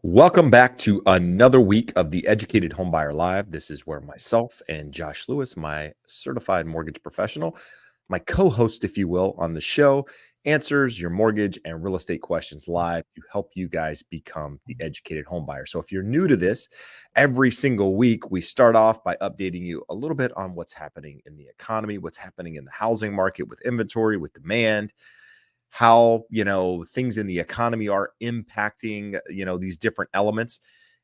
Welcome back to another week of the Educated Homebuyer Live. This is where myself and Josh Lewis, my certified mortgage professional, my co-host, if you will, on the show, answers your mortgage and real estate questions live to help you guys become the educated homebuyer. So if you're new to this, every single week we start off by updating you a little bit on what's happening in the economy, what's happening in the housing market with inventory, with demand, how things in the economy are impacting these different elements.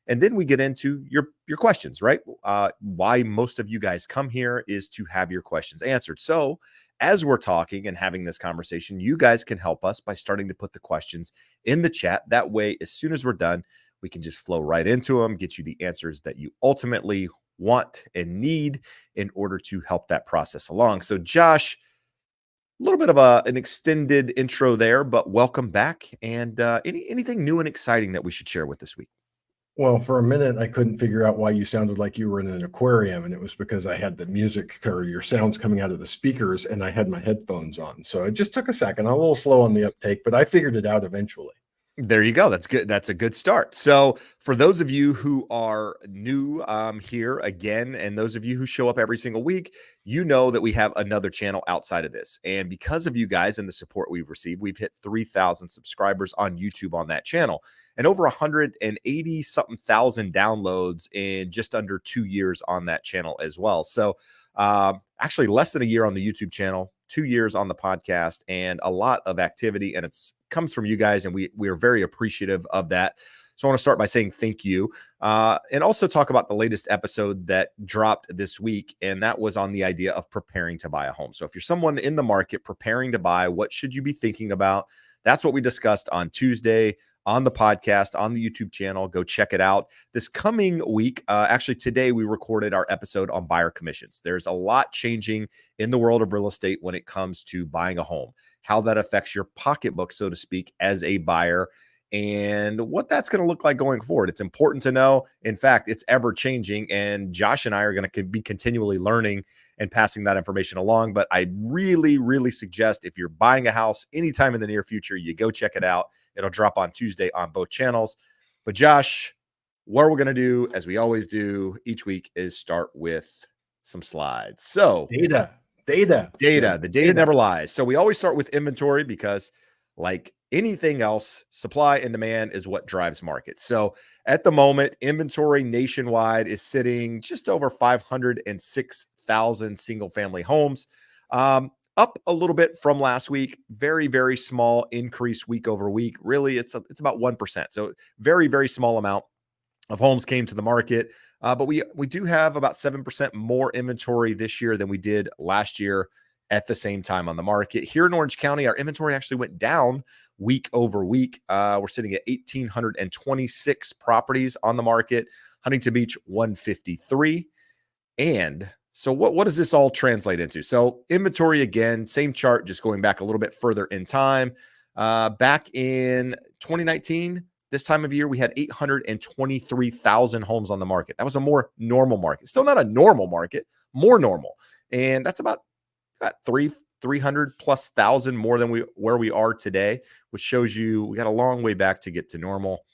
And then we get into your questions, right? Why most of you guys come here is to have your questions answered. So as we're talking and having this conversation, you guys can help us by starting to put the questions in the chat. That way, as soon as we're done, we can just flow right into them, get you the answers that you ultimately want and need in order to help that process along. So Josh, a little bit of an extended intro there, but welcome back. And anything new and exciting that we should share with this week? Well, for a minute, I couldn't figure out why you sounded like you were in an aquarium, and it was because I had the music or your sounds coming out of the speakers, and I had my headphones on. So it just took a second. I'm a little slow on the uptake, but I figured it out eventually. There you go. That's good. That's a good start. So for those of you who are new here again, and those of you who show up every single week, you know that we have another channel outside of this. And because of you guys and the support we've received, we've hit 3,000 subscribers on YouTube on that channel and over 180 something thousand downloads in just under 2 years on that channel as well. So actually less than a year on the YouTube channel, 2 years on the podcast, and a lot of activity. And it's comes from you guys, and we are very appreciative of that. So I want to start by saying thank you, and also talk about the latest episode that dropped this week, and that was on the idea of preparing to buy a home. So if you're someone in the market preparing to buy, what should you be thinking about? That's what we discussed on Tuesday on the podcast, on the YouTube channel. Go check it out. This coming week, actually today, we recorded our episode on buyer commissions. There's a lot changing in the world of real estate when it comes to buying a home, how that affects your pocketbook, so to speak, as a buyer, and what that's going to look like going forward. It's important to know. In fact, it's ever changing, and Josh and I are going to be continually learning and passing that information along. But I really, really suggest if you're buying a house anytime in the near future, you go check it out. It'll drop on Tuesday on both channels. But Josh, what we're going to do, as we always do each week, is start with some slides. So Data. The data never lies. So we always start with inventory because, like anything else, supply and demand is what drives markets. So at the moment, inventory nationwide is sitting just over 506,000 single family homes, up a little bit from last week. Very, very small increase week over week. Really, it's about 1%. So very, very small amount of homes came to the market. But we do have about 7% more inventory this year than we did last year at the same time on the market. Here in Orange County, our inventory actually went down week over week. We're sitting at 1,826 properties on the market. Huntington Beach, 153. And so what does this all translate into? So inventory, again, same chart, just going back a little bit further in time. Back in 2019, this time of year, we had 823,000 homes on the market. That was a more normal market. Still not a normal market, more normal. And that's about 300 plus thousand more than where we are today, which shows you we got a long way back to get to normal.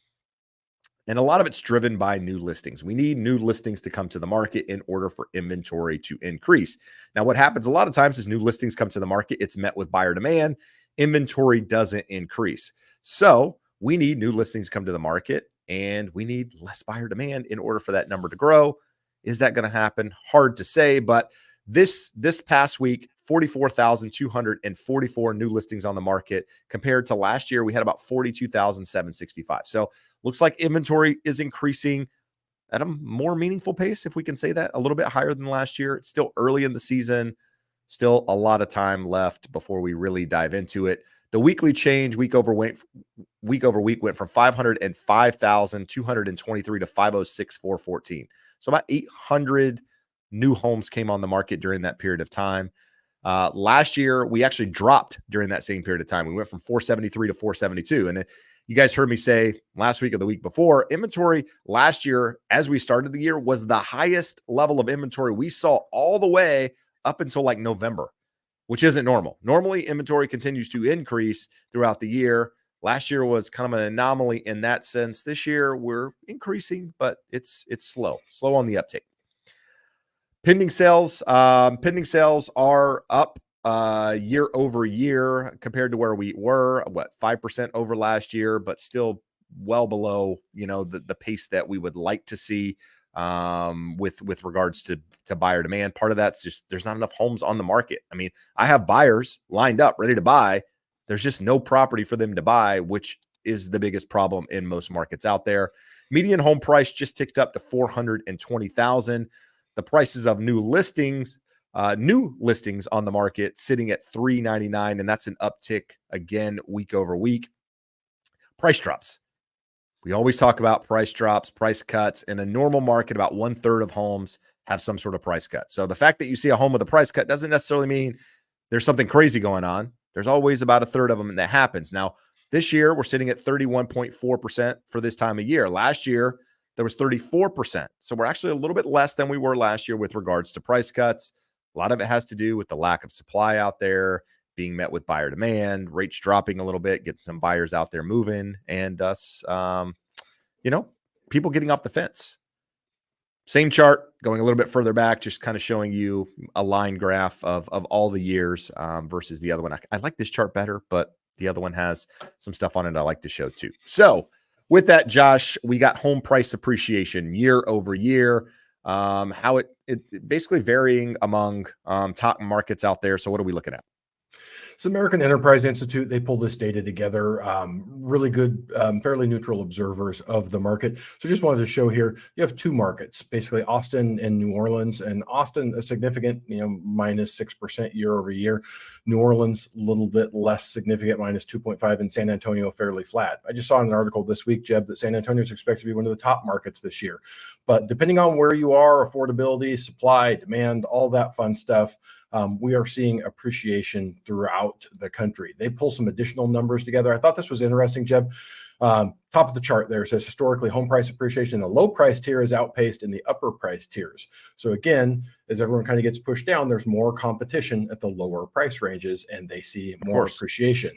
And a lot of it's driven by new listings. We need new listings to come to the market in order for inventory to increase. Now, what happens a lot of times is new listings come to the market, it's met with buyer demand, inventory doesn't increase. So we need new listings come to the market, and we need less buyer demand in order for that number to grow. Is that going to happen? Hard to say, but this past week, 44,244 new listings on the market. Compared to last year, we had about 42,765. So looks like inventory is increasing at a more meaningful pace, if we can say that, a little bit higher than last year. It's still early in the season, still a lot of time left before we really dive into it. The weekly change week over week went from 505,223 to 506,414. So about 800 new homes came on the market during that period of time. Last year, we actually dropped during that same period of time. We went from 473 to 472. And you guys heard me say last week or the week before, inventory last year, as we started the year, was the highest level of inventory we saw all the way up until like November, which isn't normal. Normally, inventory continues to increase throughout the year. Last year was kind of an anomaly in that sense. This year we're increasing, but it's slow on the uptake. Pending sales are up year over year compared to where we were, 5% over last year, but still well below, the pace that we would like to see with regards to buyer demand. Part of that's just there's not enough homes on the market. I mean, I have buyers lined up ready to buy. There's just no property for them to buy, which is the biggest problem in most markets out there. Median home price just ticked up to $420,000. The prices of new listings on the market sitting at $399, and that's an uptick again week over week. Price drops. We always talk about price drops, price cuts. In a normal market, about 1/3 of homes have some sort of price cut. So the fact that you see a home with a price cut doesn't necessarily mean there's something crazy going on. There's always about 1/3 of them that happens. Now, this year, we're sitting at 31.4% for this time of year. Last year, there was 34%. So we're actually a little bit less than we were last year with regards to price cuts. A lot of it has to do with the lack of supply out there being met with buyer demand, rates dropping a little bit, getting some buyers out there moving, and us, people getting off the fence. Same chart going a little bit further back, just kind of showing you a line graph of all the years versus the other one. I like this chart better, but the other one has some stuff on it I like to show too. So with that, Josh, we got home price appreciation year over year, how it basically varying among top markets out there. So what are we looking at? It's American Enterprise Institute. They pull this data together. Really good, fairly neutral observers of the market. So just wanted to show here, you have two markets, basically Austin and New Orleans. And Austin, a significant, minus 6% year over year. New Orleans, a little bit less significant, minus 2.5, and San Antonio fairly flat. I just saw in an article this week, Jeb, that San Antonio is expected to be one of the top markets this year. But depending on where you are, affordability, supply, demand, all that fun stuff, we are seeing appreciation throughout the country. They pull some additional numbers together. I thought this was interesting, Jeb. Top of the chart there says historically home price appreciation in the low price tier is outpaced in the upper price tiers. So again, as everyone kind of gets pushed down, there's more competition at the lower price ranges and they see more appreciation.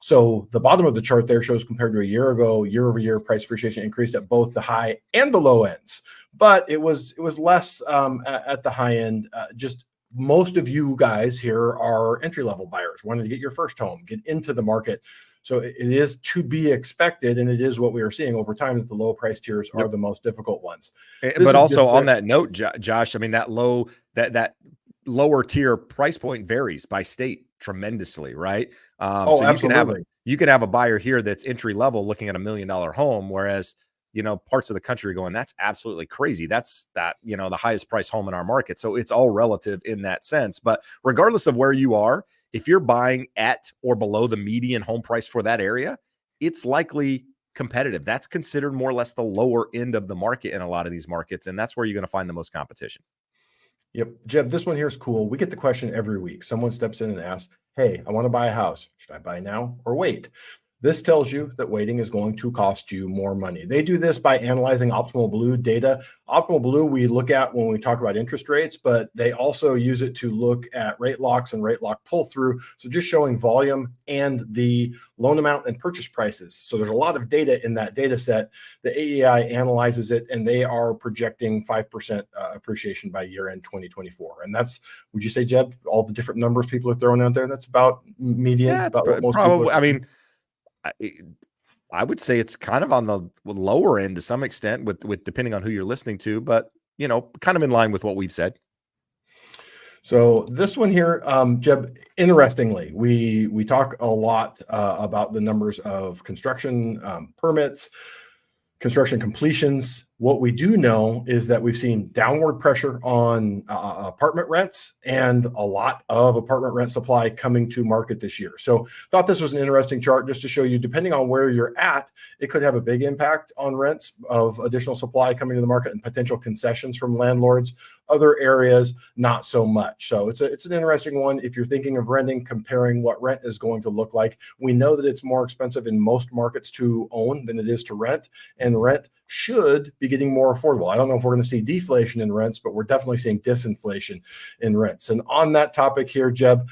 So the bottom of the chart there shows compared to a year ago, year over year price appreciation increased at both the high and the low ends, but it was less at the high end. Just most of you guys here are entry-level buyers wanting to get your first home, get into the market. So it is to be expected, and it is what we are seeing over time that the low price tiers are the most difficult ones. But also on that note, Josh, I mean, that lower tier price point varies by state tremendously, right? So absolutely. You can have a buyer here that's entry level looking at $1 million home, whereas parts of the country are going, that's absolutely crazy. That's the highest price home in our market. So it's all relative in that sense. But regardless of where you are, if you're buying at or below the median home price for that area, it's likely competitive. That's considered more or less the lower end of the market in a lot of these markets. And that's where you're going to find the most competition. Yep. Jeb, this one here is cool. We get the question every week. Someone steps in and asks, hey, I want to buy a house. Should I buy now or wait? This tells you that waiting is going to cost you more money. They do this by analyzing Optimal Blue data. Optimal Blue we look at when we talk about interest rates, but they also use it to look at rate locks and rate lock pull through. So just showing volume and the loan amount and purchase prices. So there's a lot of data in that data set. The AEI analyzes it and they are projecting 5% appreciation by year end 2024. And that's, would you say, Jeb, all the different numbers people are throwing out there, that's about median? Yeah, about what most probably, people I mean, I would say it's kind of on the lower end to some extent with depending on who you're listening to, but kind of in line with what we've said. So this one here, Jeb, interestingly, we talk a lot about the numbers of construction permits, construction completions. What we do know is that we've seen downward pressure on apartment rents and a lot of apartment rent supply coming to market this year. So thought this was an interesting chart just to show you, depending on where you're at, it could have a big impact on rents of additional supply coming to the market and potential concessions from landlords. Other areas, not so much. So it's an interesting one. If you're thinking of renting, comparing what rent is going to look like. We know that it's more expensive in most markets to own than it is to rent, and rent should be getting more affordable. I don't know if we're going to see deflation in rents, but we're definitely seeing disinflation in rents. And on that topic here, Jeb,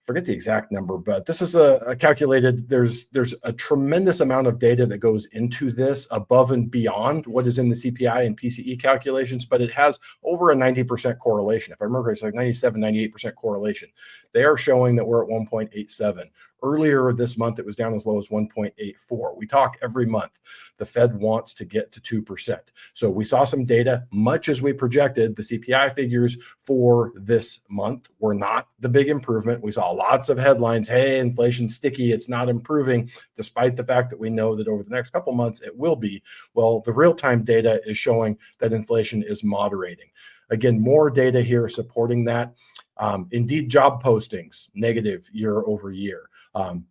forget the exact number, but this is a calculated, there's a tremendous amount of data that goes into this above and beyond what is in the CPI and PCE calculations, but it has over a 90% correlation. If I remember, it's like 97, 98% correlation. They are showing that we're at 1.87. Earlier this month, it was down as low as 1.84. We talk every month. The Fed wants to get to 2%. So we saw some data, much as we projected. The CPI figures for this month were not the big improvement. We saw lots of headlines, hey, inflation's sticky, it's not improving, despite the fact that we know that over the next couple months it will be. Well, the real-time data is showing that inflation is moderating. Again, more data here supporting that. Indeed, job postings, negative year over year.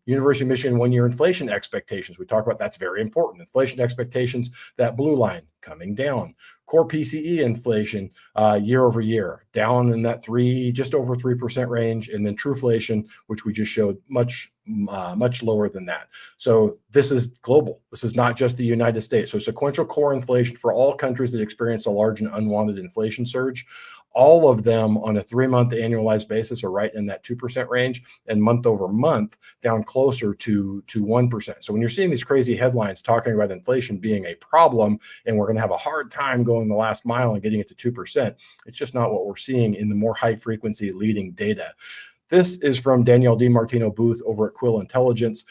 University of Michigan one-year inflation expectations. We talk about that's very important. Inflation expectations, that blue line coming down. Core PCE inflation year over year, down in that just over 3% range. And then trueflation, which we just showed, much lower than that. So this is global. This is not just the United States. So sequential core inflation for all countries that experience a large and unwanted inflation surge, all of them on a 3-month annualized basis are right in that 2% range, and month over month down closer to 1%. So when you're seeing these crazy headlines talking about inflation being a problem and we're going to have a hard time going the last mile and getting it to 2%, it's just not what we're seeing in the more high frequency leading data. This is from Danielle DiMartino Booth over at Quill Intelligence.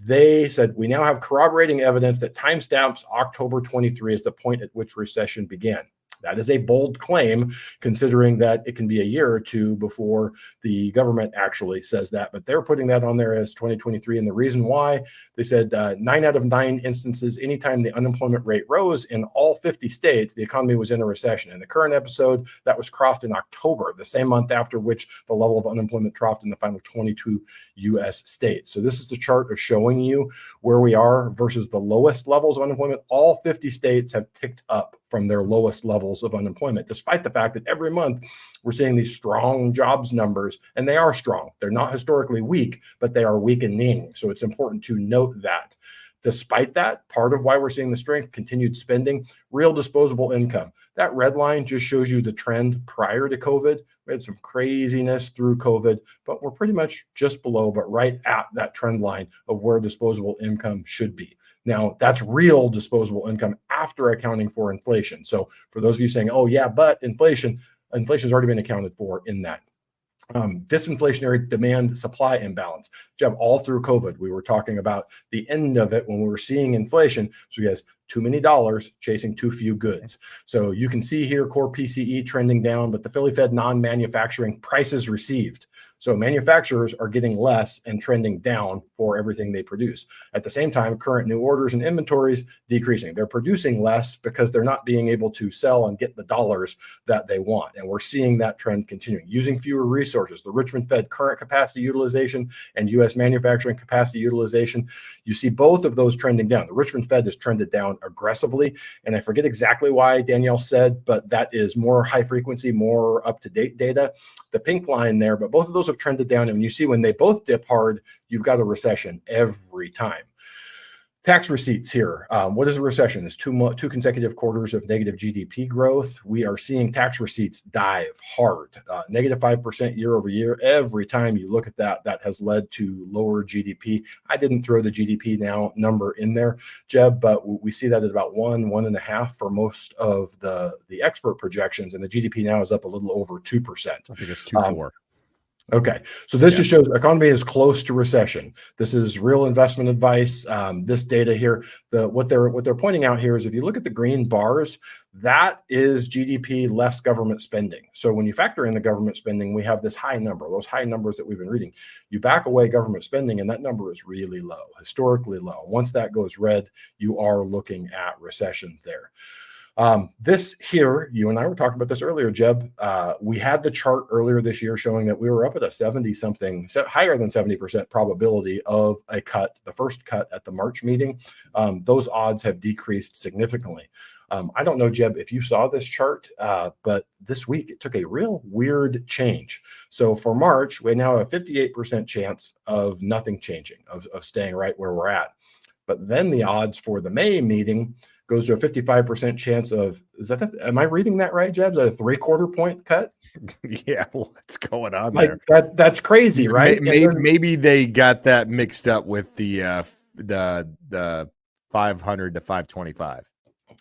They said, we now have corroborating evidence that timestamps October 23 is the point at which recession began. That is a bold claim, considering that it can be a year or two before the government actually says that. But they're putting that on there as 2023. And the reason why, they said 9 out of 9 instances, anytime the unemployment rate rose in all 50 states, the economy was in a recession. In the current episode, that was crossed in October, the same month after which the level of unemployment dropped in the final 22 U.S. states. So this is the chart of showing you where we are versus the lowest levels of unemployment. All 50 states have ticked up from their lowest levels of unemployment, despite the fact that every month we're seeing these strong jobs numbers, and they are strong. They're not historically weak, but they are weakening. So it's important to note that. Despite that, part of why we're seeing the strength, continued spending, real disposable income. That red line just shows you the trend prior to COVID. We had some craziness through COVID, but we're pretty much just below, but right at that trend line of where disposable income should be. Now, that's real disposable income after accounting for inflation. So for those of you saying, oh, yeah, but inflation has already been accounted for in that. Disinflationary demand supply imbalance. Jeb, all through COVID, we were talking about the end of it when we were seeing inflation. So yes, too many dollars chasing too few goods. So you can see here core PCE trending down, but the Philly Fed non-manufacturing prices received. So manufacturers are getting less and trending down for everything they produce. At the same time, current new orders and inventories decreasing. They're producing less because they're not being able to sell and get the dollars that they want. And we're seeing that trend continuing. Using fewer resources, the Richmond Fed current capacity utilization and U.S. manufacturing capacity utilization, you see both of those trending down. The Richmond Fed has trended down aggressively. And I forget exactly why Danielle said, but that is more high frequency, more up-to-date data. The pink line there, but both of those have trended down. And you see when they both dip hard, you've got a recession every time. Tax receipts here. What is a recession? It's two consecutive quarters of negative GDP growth. We are seeing tax receipts dive hard, negative 5% year over year. Every time you look at that, that has led to lower GDP. I didn't throw the GDP now number in there, Jeb, but we see that at about 1.5 for most of the expert projections, and the GDP now is up a little over 2%. I think it's 2.4. Okay, so this just shows the economy is close to recession. This is real investment advice. This data here, what they're pointing out here is if you look at the green bars, that is GDP less government spending. So when you factor in the government spending, we have this high number, those high numbers that we've been reading. You back away government spending, and that number is really low, historically low. Once that goes red, you are looking at recession there. This here, you and I were talking about this earlier, Jeb. We had the chart earlier this year showing that we were up at a 70-something, higher than 70% probability of a cut, the first cut at the March meeting. Those odds have decreased significantly. I don't know, Jeb, if you saw this chart, but this week it took a real weird change. So for March, we now have a 58% chance of nothing changing, of staying right where we're at. But then the odds for the May meeting goes to a 55% chance of, am I reading that right, Jeb? Is that a 3/4 point cut? Yeah, what's going on Like there? that's crazy, right? Maybe they got that mixed up with the 500 to 525.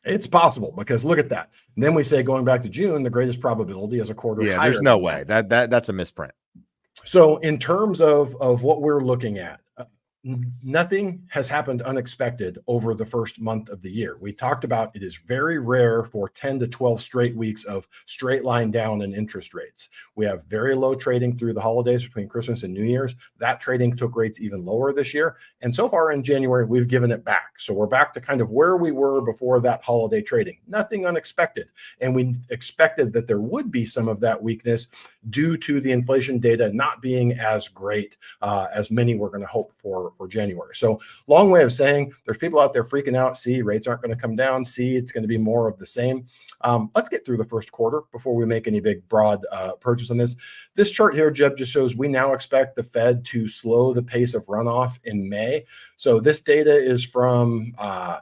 It's possible, because look at that. And then we say, going back to June, the greatest probability is a quarter Yeah, higher there's no than way that. that's a misprint. So in terms of what we're looking at, nothing has happened unexpected over the first month of the year. We talked about it is very rare for 10 to 12 straight weeks of straight line down in interest rates. We have very low trading through the holidays between Christmas and New Year's. That trading took rates even lower this year. And so far in January, we've given it back. So we're back to kind of where we were before that holiday trading. Nothing unexpected. And we expected that there would be some of that weakness due to the inflation data not being as great as many were going to hope for January. So long way of saying, there's people out there freaking out. See, rates aren't going to come down. See, it's going to be more of the same. Let's get through the first quarter before we make any big broad purchase on this. This chart here, Jeb, just shows we now expect the Fed to slow the pace of runoff in May. So this data is from,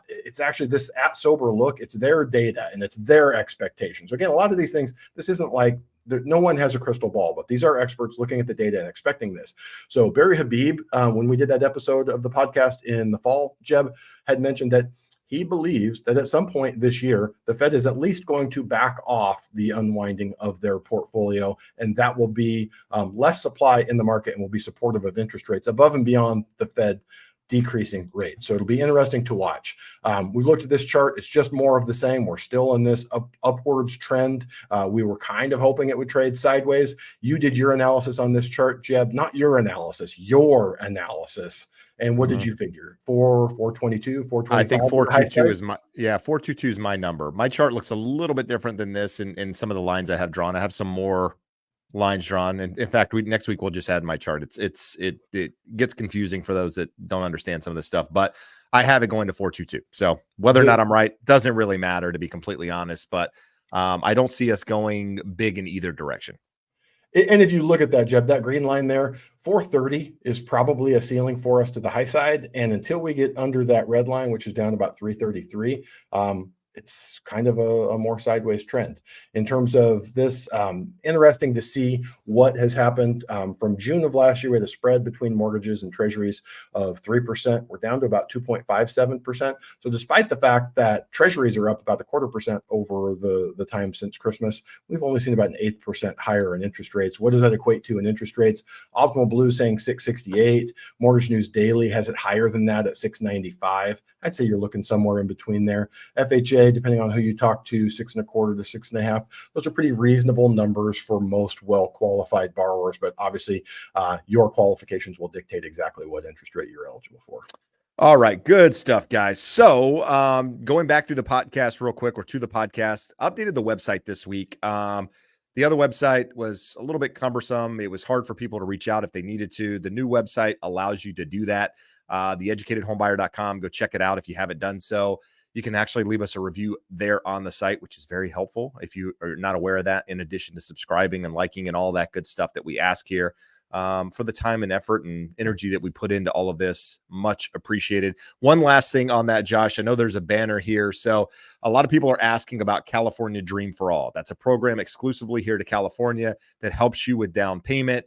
it's actually this at sober look, it's their data and it's their expectations. Again, a lot of these things, this isn't like, no one has a crystal ball, but these are experts looking at the data and expecting this. So Barry Habib, when we did that episode of the podcast in the fall, Jeb had mentioned that he believes that at some point this year, the Fed is at least going to back off the unwinding of their portfolio, and that will be less supply in the market and will be supportive of interest rates above and beyond the Fed decreasing rate. So it'll be interesting to watch. We've looked at this chart. It's just more of the same. We're still in this upwards trend. We were kind of hoping it would trade sideways. You did your analysis on this chart, Jeb, not your analysis, your analysis. And what did you figure? 422, 425? I think 422 is 422 is my number. My chart looks a little bit different than this in some of the lines I have drawn. I have some more lines drawn, and in fact, next week we'll just add my chart. It gets confusing for those that don't understand some of this stuff, but I have it going to 422. So whether or not I'm right doesn't really matter, to be completely honest. But I don't see us going big in either direction. And if you look at that, Jeb, that green line there, 430 is probably a ceiling for us to the high side. And until we get under that red line, which is down about 333, it's kind of a more sideways trend. In terms of this, interesting to see what has happened from June of last year. We had a spread between mortgages and treasuries of 3%. We're down to about 2.57%. So despite the fact that treasuries are up about 0.25% over the time since Christmas, we've only seen about an 1/8% higher in interest rates. What does that equate to in interest rates? Optimal Blue saying 668. Mortgage News Daily has it higher than that at 695. I'd say you're looking somewhere in between there. FHA, depending on who you talk to, 6.25 to 6.5. Those are pretty reasonable numbers for most well-qualified borrowers, but obviously your qualifications will dictate exactly what interest rate you're eligible for. All right, good stuff, guys. So going back through the podcast real quick, or to the podcast, updated the website this week. The other website was a little bit cumbersome. It was hard for people to reach out if they needed to. The new website allows you to do that. Theeducatedhomebuyer.com. Go check it out if you haven't done so. You can actually leave us a review there on the site, which is very helpful if you are not aware of that, in addition to subscribing and liking and all that good stuff that we ask here. For the time and effort and energy that we put into all of this, much appreciated. One last thing on that, Josh, I know there's a banner here. So a lot of people are asking about California Dream for All. That's a program exclusively here to California that helps you with down payment.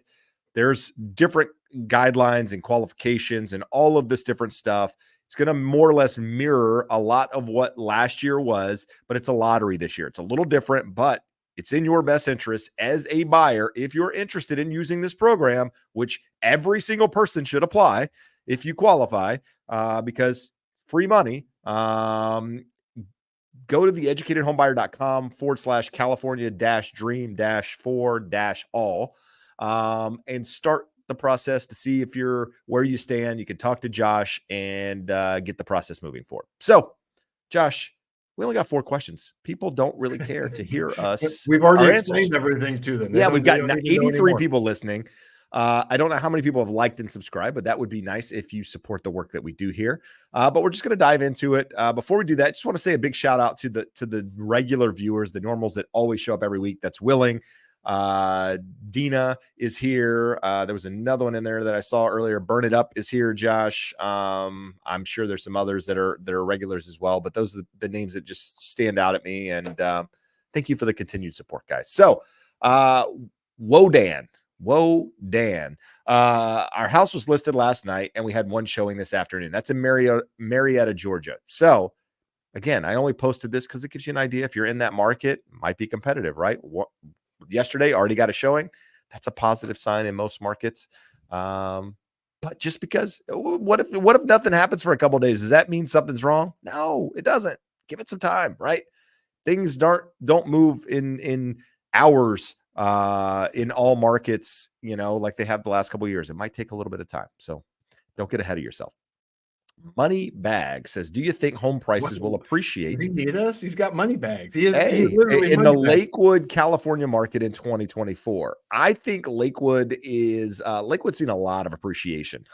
There's different guidelines and qualifications and all of this different stuff. It's going to more or less mirror a lot of what last year was, but it's a lottery this year. It's a little different, but it's in your best interest as a buyer, if you're interested in using this program, which every single person should apply if you qualify, because free money. Go to theeducatedhomebuyer.com/California-dream-4-all and start the process to see if you're where you stand. You can talk to Josh and get the process moving forward. So, Josh, we only got 4 questions. People don't really care to hear us. We've already explained everything to them. Yeah, we've got 83 people listening. I don't know how many people have liked and subscribed, but that would be nice if you support the work that we do here. But we're just going to dive into it. Before we do that, I just want to say a big shout out to the regular viewers, the normals that always show up every week. That's willing. Dina is here. There was another one in there that I saw earlier. Burn It Up is here, Josh. I'm sure there's some others that are regulars as well, but those are the names that just stand out at me. And thank you for the continued support, guys. So Whoa Dan. Our house was listed last night and we had one showing this afternoon. That's in Marietta, Georgia. So again, I only posted this because it gives you an idea. If you're in that market, it might be competitive, right? Yesterday already got a showing. That's a positive sign in most markets. But just because, what if nothing happens for a couple of days? Does that mean something's wrong? No, it doesn't. Give it some time, right? Things don't move in hours in all markets, like they have the last couple of years. It might take a little bit of time. So don't get ahead of yourself. Money Bag says, do you think home prices will appreciate? Does he need us? He's got money bags. He literally in the Lakewood, California market in 2024. I think Lakewood's seen a lot of appreciation.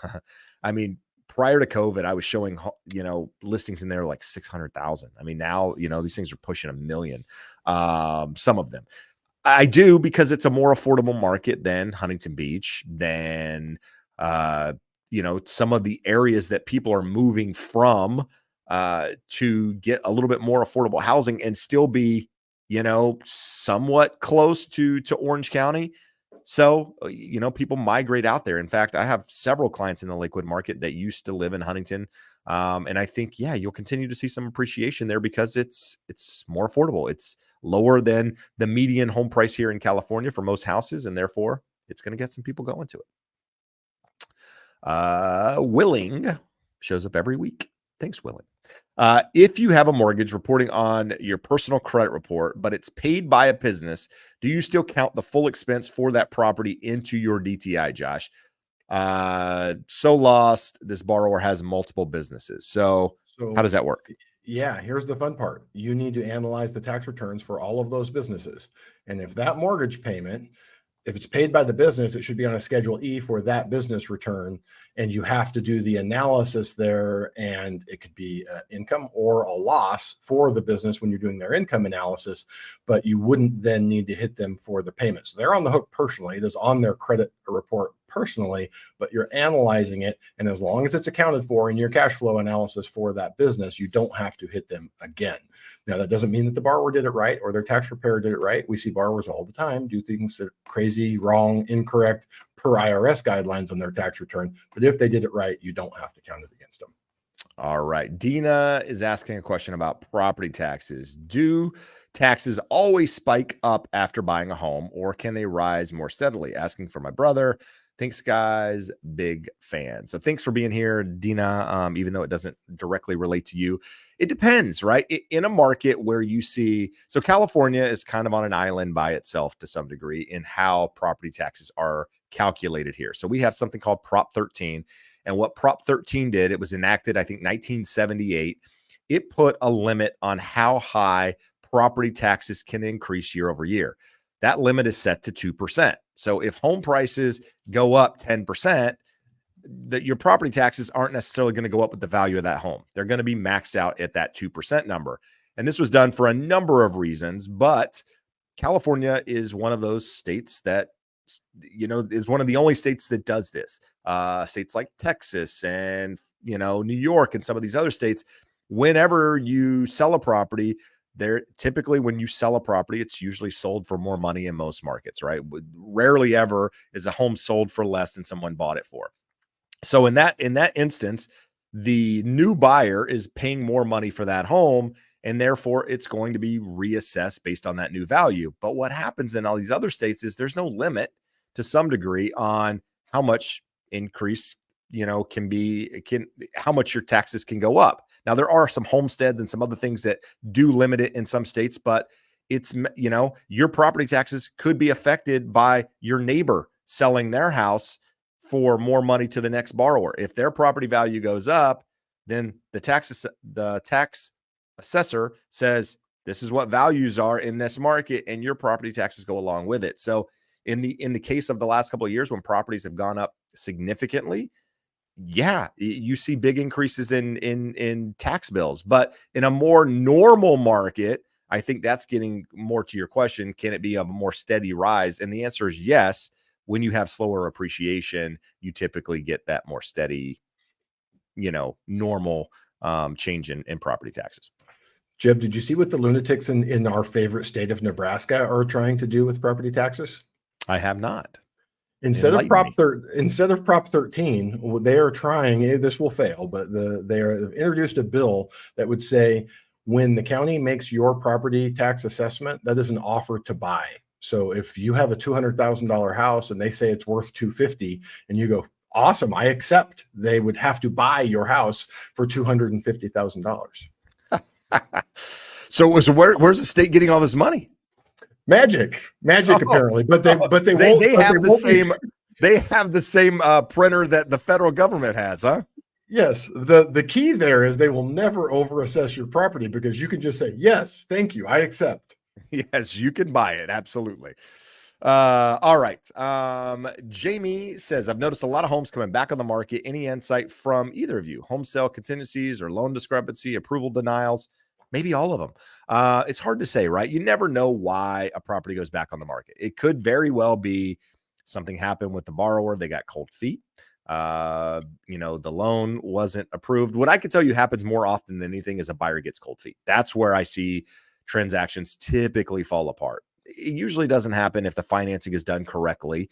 I mean, prior to COVID, I was showing, listings in there like 600,000. I mean, now, these things are pushing 1 million. Some of them. I do, because it's a more affordable market than Huntington Beach, than some of the areas that people are moving from to get a little bit more affordable housing and still be, somewhat close to Orange County. So, people migrate out there. In fact, I have several clients in the Lakewood market that used to live in Huntington. And I think, you'll continue to see some appreciation there because it's more affordable. It's lower than the median home price here in California for most houses. And therefore it's going to get some people going to it. Willing shows up every week. Thanks, Willing. If you have a mortgage reporting on your personal credit report, but it's paid by a business, do you still count the full expense for that property into your DTI, Josh? So lost. This borrower has multiple businesses. So how does that work? Yeah, here's the fun part. You need to analyze the tax returns for all of those businesses. And if that mortgage payment, if it's paid by the business, it should be on a Schedule E for that business return. And you have to do the analysis there. And it could be income or a loss for the business when you're doing their income analysis, but you wouldn't then need to hit them for the payment. So they're on the hook personally. It is on their credit report personally, but you're analyzing it. And as long as it's accounted for in your cash flow analysis for that business, you don't have to hit them again. Now, that doesn't mean that the borrower did it right or their tax preparer did it right. We see borrowers all the time do things that are crazy, wrong, incorrect per IRS guidelines on their tax return. But if they did it right, you don't have to count it against them. All right. Dina is asking a question about property taxes. Do taxes always spike up after buying a home, or can they rise more steadily? Asking for my brother. Thanks, guys. Big fan. So thanks for being here, Dina. Even though it doesn't directly relate to you, it depends, right? In a market where you see, so California is kind of on an island by itself to some degree in how property taxes are calculated here. So we have something called Prop 13. And what Prop 13 did, it was enacted, I think, 1978. It put a limit on how high property taxes can increase year over year. That limit is set to 2%. So if home prices go up 10%, your property taxes aren't necessarily going to go up with the value of that home. They're going to be maxed out at that 2% number. And this was done for a number of reasons, but California is one of those states that, is one of the only states that does this. States like Texas and, New York and some of these other states, whenever you sell a property, typically when you sell a property, it's usually sold for more money in most markets, right? Rarely ever is a home sold for less than someone bought it for. So in that instance, the new buyer is paying more money for that home, and therefore it's going to be reassessed based on that new value. But what happens in all these other states is there's no limit to some degree on how much increase, how much your taxes can go up. Now, there are some homesteads and some other things that do limit it in some states, but it's, your property taxes could be affected by your neighbor selling their house for more money to the next borrower. If their property value goes up, then the tax assessor says, this is what values are in this market, and your property taxes go along with it. So in the case of the last couple of years, when properties have gone up significantly, you see big increases in tax bills. But in a more normal market, I think that's getting more to your question. Can it be a more steady rise? And the answer is yes. When you have slower appreciation, you typically get that more steady, normal change in property taxes. Jeb, did you see what the lunatics in our favorite state of Nebraska are trying to do with property taxes? I have not. Instead of Enlighten Prop 13, they are trying, this will fail, but they are introduced a bill that would say when the county makes your property tax assessment, that is an offer to buy. So if you have a $200,000 house and they say it's worth $250 and you go, awesome, I accept, they would have to buy your house for $250,000. So where's the state getting all this money? Magic, apparently, but they won't. They have the same printer that the federal government has, huh? Yes. The key there is they will never overassess your property because you can just say, yes, thank you, I accept. Yes, you can buy it. Absolutely. All right. Jamie says, I've noticed a lot of homes coming back on the market. Any insight from either of you? Home sale contingencies or loan discrepancy, approval denials? Maybe all of them. It's hard to say, right? You never know why a property goes back on the market. It could very well be something happened with the borrower. They got cold feet. The loan wasn't approved. What I can tell you happens more often than anything is a buyer gets cold feet. That's where I see transactions typically fall apart. It usually doesn't happen if the financing is done correctly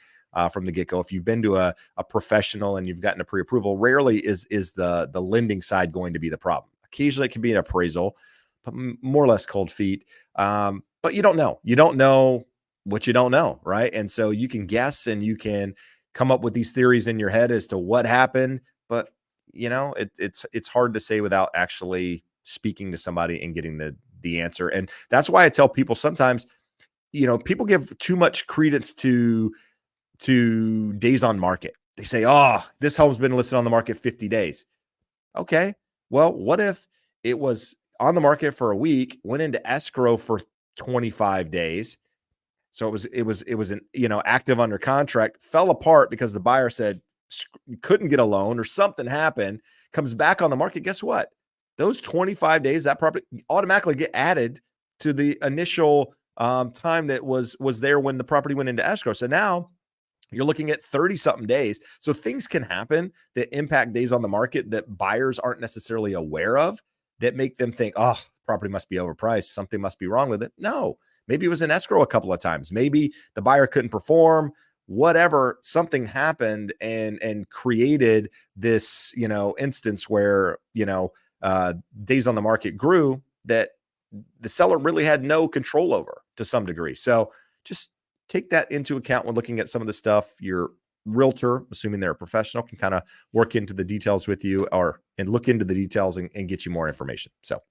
from the get-go. If you've been to a professional and you've gotten a pre-approval, rarely is the lending side going to be the problem. Occasionally it can be an appraisal, but more or less cold feet. But you don't know. You don't know what you don't know, right? And so you can guess and you can come up with these theories in your head as to what happened, but it's hard to say without actually speaking to somebody and getting the answer. And that's why I tell people sometimes, people give too much credence to days on market. They say, oh, this home's been listed on the market 50 days. Okay. Well, what if it was on the market for a week, went into escrow for 25 days. So it was an, active under contract, fell apart because the buyer said couldn't get a loan or something happened, comes back on the market. Guess what? Those 25 days, that property automatically get added to the initial time that was there when the property went into escrow. So now you're looking at 30 something days. So things can happen that impact days on the market that buyers aren't necessarily aware of, that make them think, oh, property must be overpriced. Something must be wrong with it. No, maybe it was in escrow a couple of times. Maybe the buyer couldn't perform, whatever, something happened and created this, instance where, days on the market grew that the seller really had no control over to some degree. So just take that into account when looking at some of the stuff. Your realtor, assuming they're a professional, can kind of work into the details with you and look into the details and get you more information. So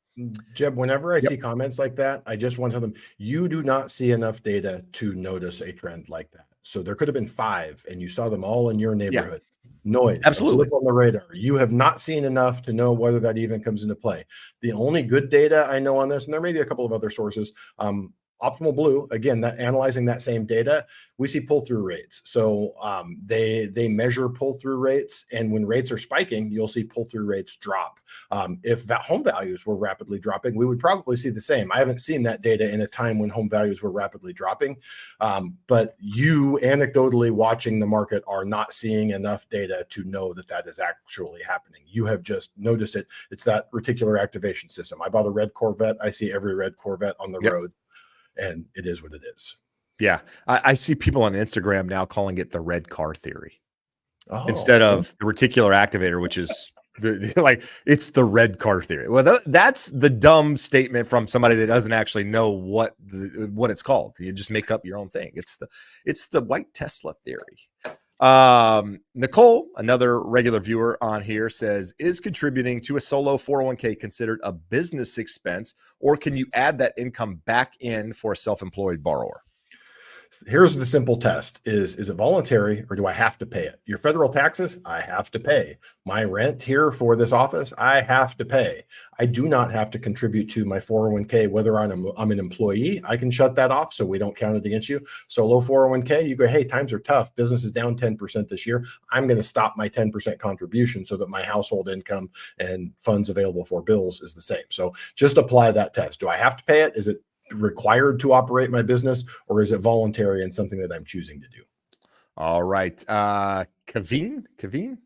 Jeb, whenever I see comments like that, I just want to tell them, you do not see enough data to notice a trend like that. So there could have been 5 and you saw them all in your neighborhood. Noise, absolutely, on the radar. You have not seen enough to know whether that even comes into play. The only good data I know on this, and there may be a couple of other sources, Optimal Blue, again, that analyzing that same data, we see pull-through rates. So they measure pull-through rates, and when rates are spiking, you'll see pull-through rates drop. If home values were rapidly dropping, we would probably see the same. I haven't seen that data in a time when home values were rapidly dropping, but you anecdotally watching the market are not seeing enough data to know that that is actually happening. You have just noticed it. It's that reticular activation system. I bought a red Corvette. I see every red Corvette on the road. And it is what it is. Yeah. I see people on Instagram now calling it the red car theory instead of the reticular activator, which is it's the red car theory. Well, that's the dumb statement from somebody that doesn't actually know what it's called. You just make up your own thing. It's the white Tesla theory. Nicole, another regular viewer on here, says, is contributing to a solo 401k considered a business expense, or can you add that income back in for a self-employed borrower? Here's the simple test. Is it voluntary or do I have to pay it? Your federal taxes, I have to pay. My rent here for this office, I have to pay. I do not have to contribute to my 401k, whether I'm an employee. I can shut that off so we don't count it against you. Solo 401k, you go, hey, times are tough. Business is down 10% this year. I'm going to stop my 10% contribution so that my household income and funds available for bills is the same. So just apply that test. Do I have to pay it? Is it required to operate my business, or is it voluntary and something that I'm choosing to do? All right. Kevin, when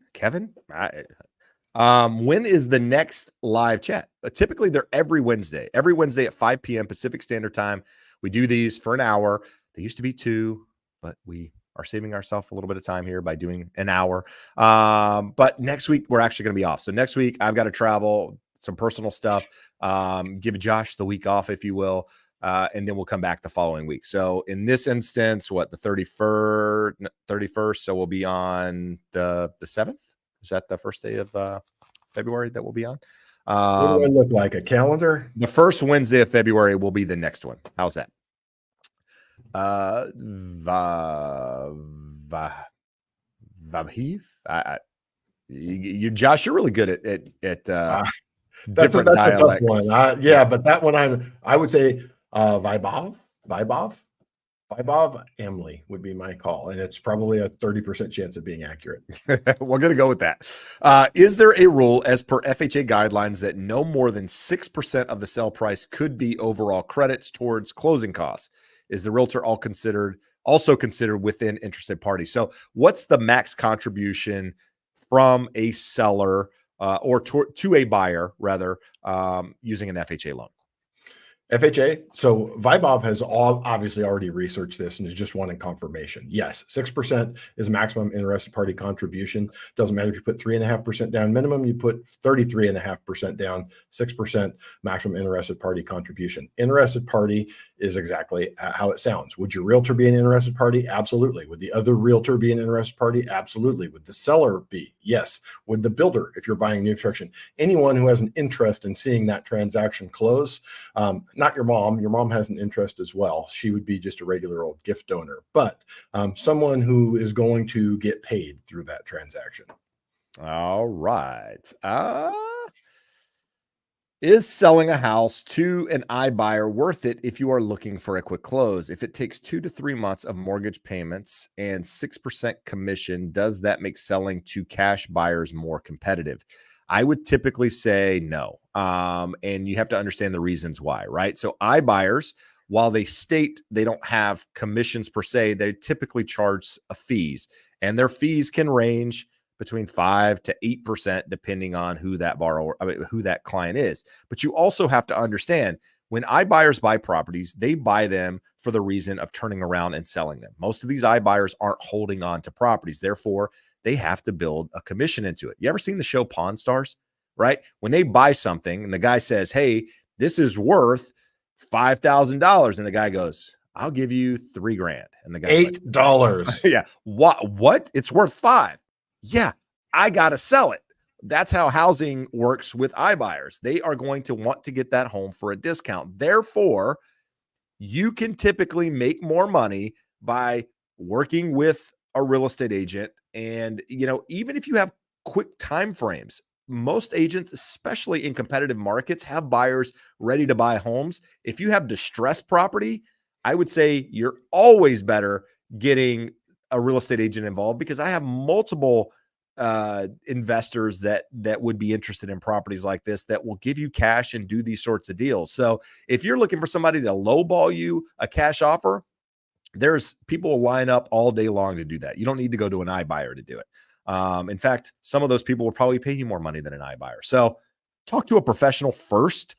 is the next live chat? Typically they're every Wednesday at 5 p.m. Pacific Standard Time. We do these for an hour. They used to be 2, but we are saving ourselves a little bit of time here by doing an hour. But next week we're actually going to be off. So next week I've got to travel, some personal stuff, give Josh the week off, if you will. And then we'll come back the following week. So in this instance, the 31st. So we'll be on the 7th. Is that the first day of February that we'll be on? What do I look like? A calendar? The first Wednesday of February will be the next one. How's that? Vabhiv? You Josh, you're really good at different dialects. A tough one. But that one I would say Vibov Emily would be my call, and it's probably a 30% chance of being accurate. We're going to go with that. Is there a rule as per FHA guidelines that no more than 6% of the sale price could be overall credits towards closing costs? Is the realtor also considered within interested parties? So what's the max contribution from a seller or to a buyer, rather, using an FHA loan? FHA. So Vibov has obviously already researched this and is just wanting confirmation. Yes, 6% is maximum interested party contribution. Doesn't matter if you put 3.5% down minimum, you put 33.5% down, 6% maximum interested party contribution. Interested party is exactly how it sounds. Would your realtor be an interested party? Absolutely. Would the other realtor be an interested party? Absolutely. Would the seller be? Yes. Would the builder, if you're buying new construction, anyone who has an interest in seeing that transaction close, not your mom. Your mom has an interest as well. She would be just a regular old gift donor, but someone who is going to get paid through that transaction. All right. Is selling a house to an iBuyer worth it if you are looking for a quick close? If it takes 2 to 3 months of mortgage payments and 6% commission, does that make selling to cash buyers more competitive? I would typically say no. And you have to understand the reasons why, right? So iBuyers, while they state they don't have commissions per se, they typically charge fees, and their fees can range between 5 to 8%, depending on who that client is. But you also have to understand, when iBuyers buy properties, they buy them for the reason of turning around and selling them. Most of these iBuyers aren't holding on to properties. Therefore, they have to build a commission into it. You ever seen the show Pawn Stars, right? When they buy something and the guy says, hey, this is worth $5,000. And the guy goes, I'll give you $3,000. And the guy $8. Like, yeah. What? It's worth $5,000. Yeah. I got to sell it. That's how housing works with iBuyers. They are going to want to get that home for a discount. Therefore, you can typically make more money by working with a real estate agent. And, even if you have quick time frames, most agents, especially in competitive markets, have buyers ready to buy homes. If you have distressed property, I would say you're always better getting a real estate agent involved, because I have multiple investors that would be interested in properties like this that will give you cash and do these sorts of deals. So if you're looking for somebody to lowball you a cash offer, there's people will line up all day long to do that. You don't need to go to an iBuyer to do it. In fact, some of those people will probably pay you more money than an iBuyer. So talk to a professional first,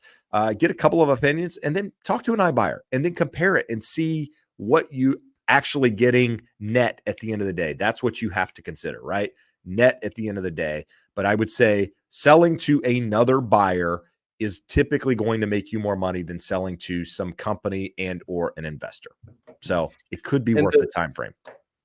get a couple of opinions, and then talk to an iBuyer, and then compare it and see what you actually getting net at the end of the day. That's what you have to consider, right? Net at the end of the day. But I would say selling to another buyer is typically going to make you more money than selling to some company and or an investor. So it could be worth the time frame.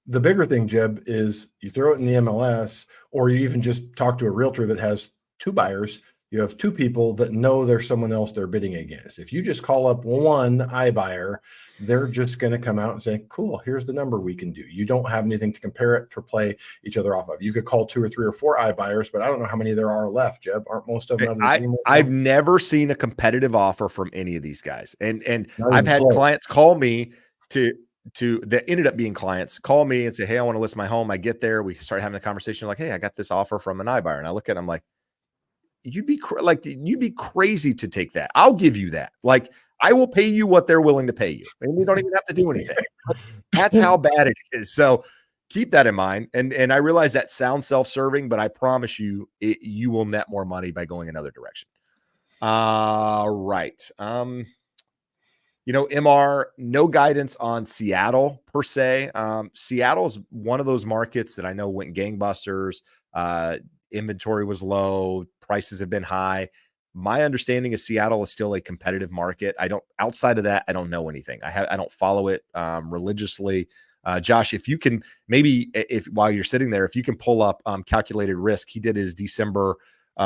The bigger thing, Jeb, is you throw it in the MLS, or you even just talk to a realtor that has 2 buyers. You have 2 people that know there's someone else they're bidding against. If you just call up one iBuyer, they're just going to come out and say, cool, here's the number we can do. You don't have anything to compare it to play each other off of. You could call 2 or 3 or 4 iBuyers, but I don't know how many there are left, Jeb. Aren't most of them? I've never seen a competitive offer from any of these guys. And I've had clients call me that ended up being clients, call me and say, hey, I want to list my home. I get there. We start having the conversation like, hey, I got this offer from an iBuyer. And I look at them like, you'd be crazy to take that. I'll give you that. Like, I will pay you what they're willing to pay you, and we don't even have to do anything. That's how bad it is. So keep that in mind. And I realize that sounds self-serving, but I promise you, you will net more money by going another direction. Right. MR, no guidance on Seattle per se. Seattle is one of those markets that I know went gangbusters. Inventory was low, prices have been high. My understanding is Seattle is still a competitive market. Outside of that, I don't know anything. I don't follow it religiously. Josh, if you can maybe, if while you're sitting there, if you can pull up calculated risk, he did his December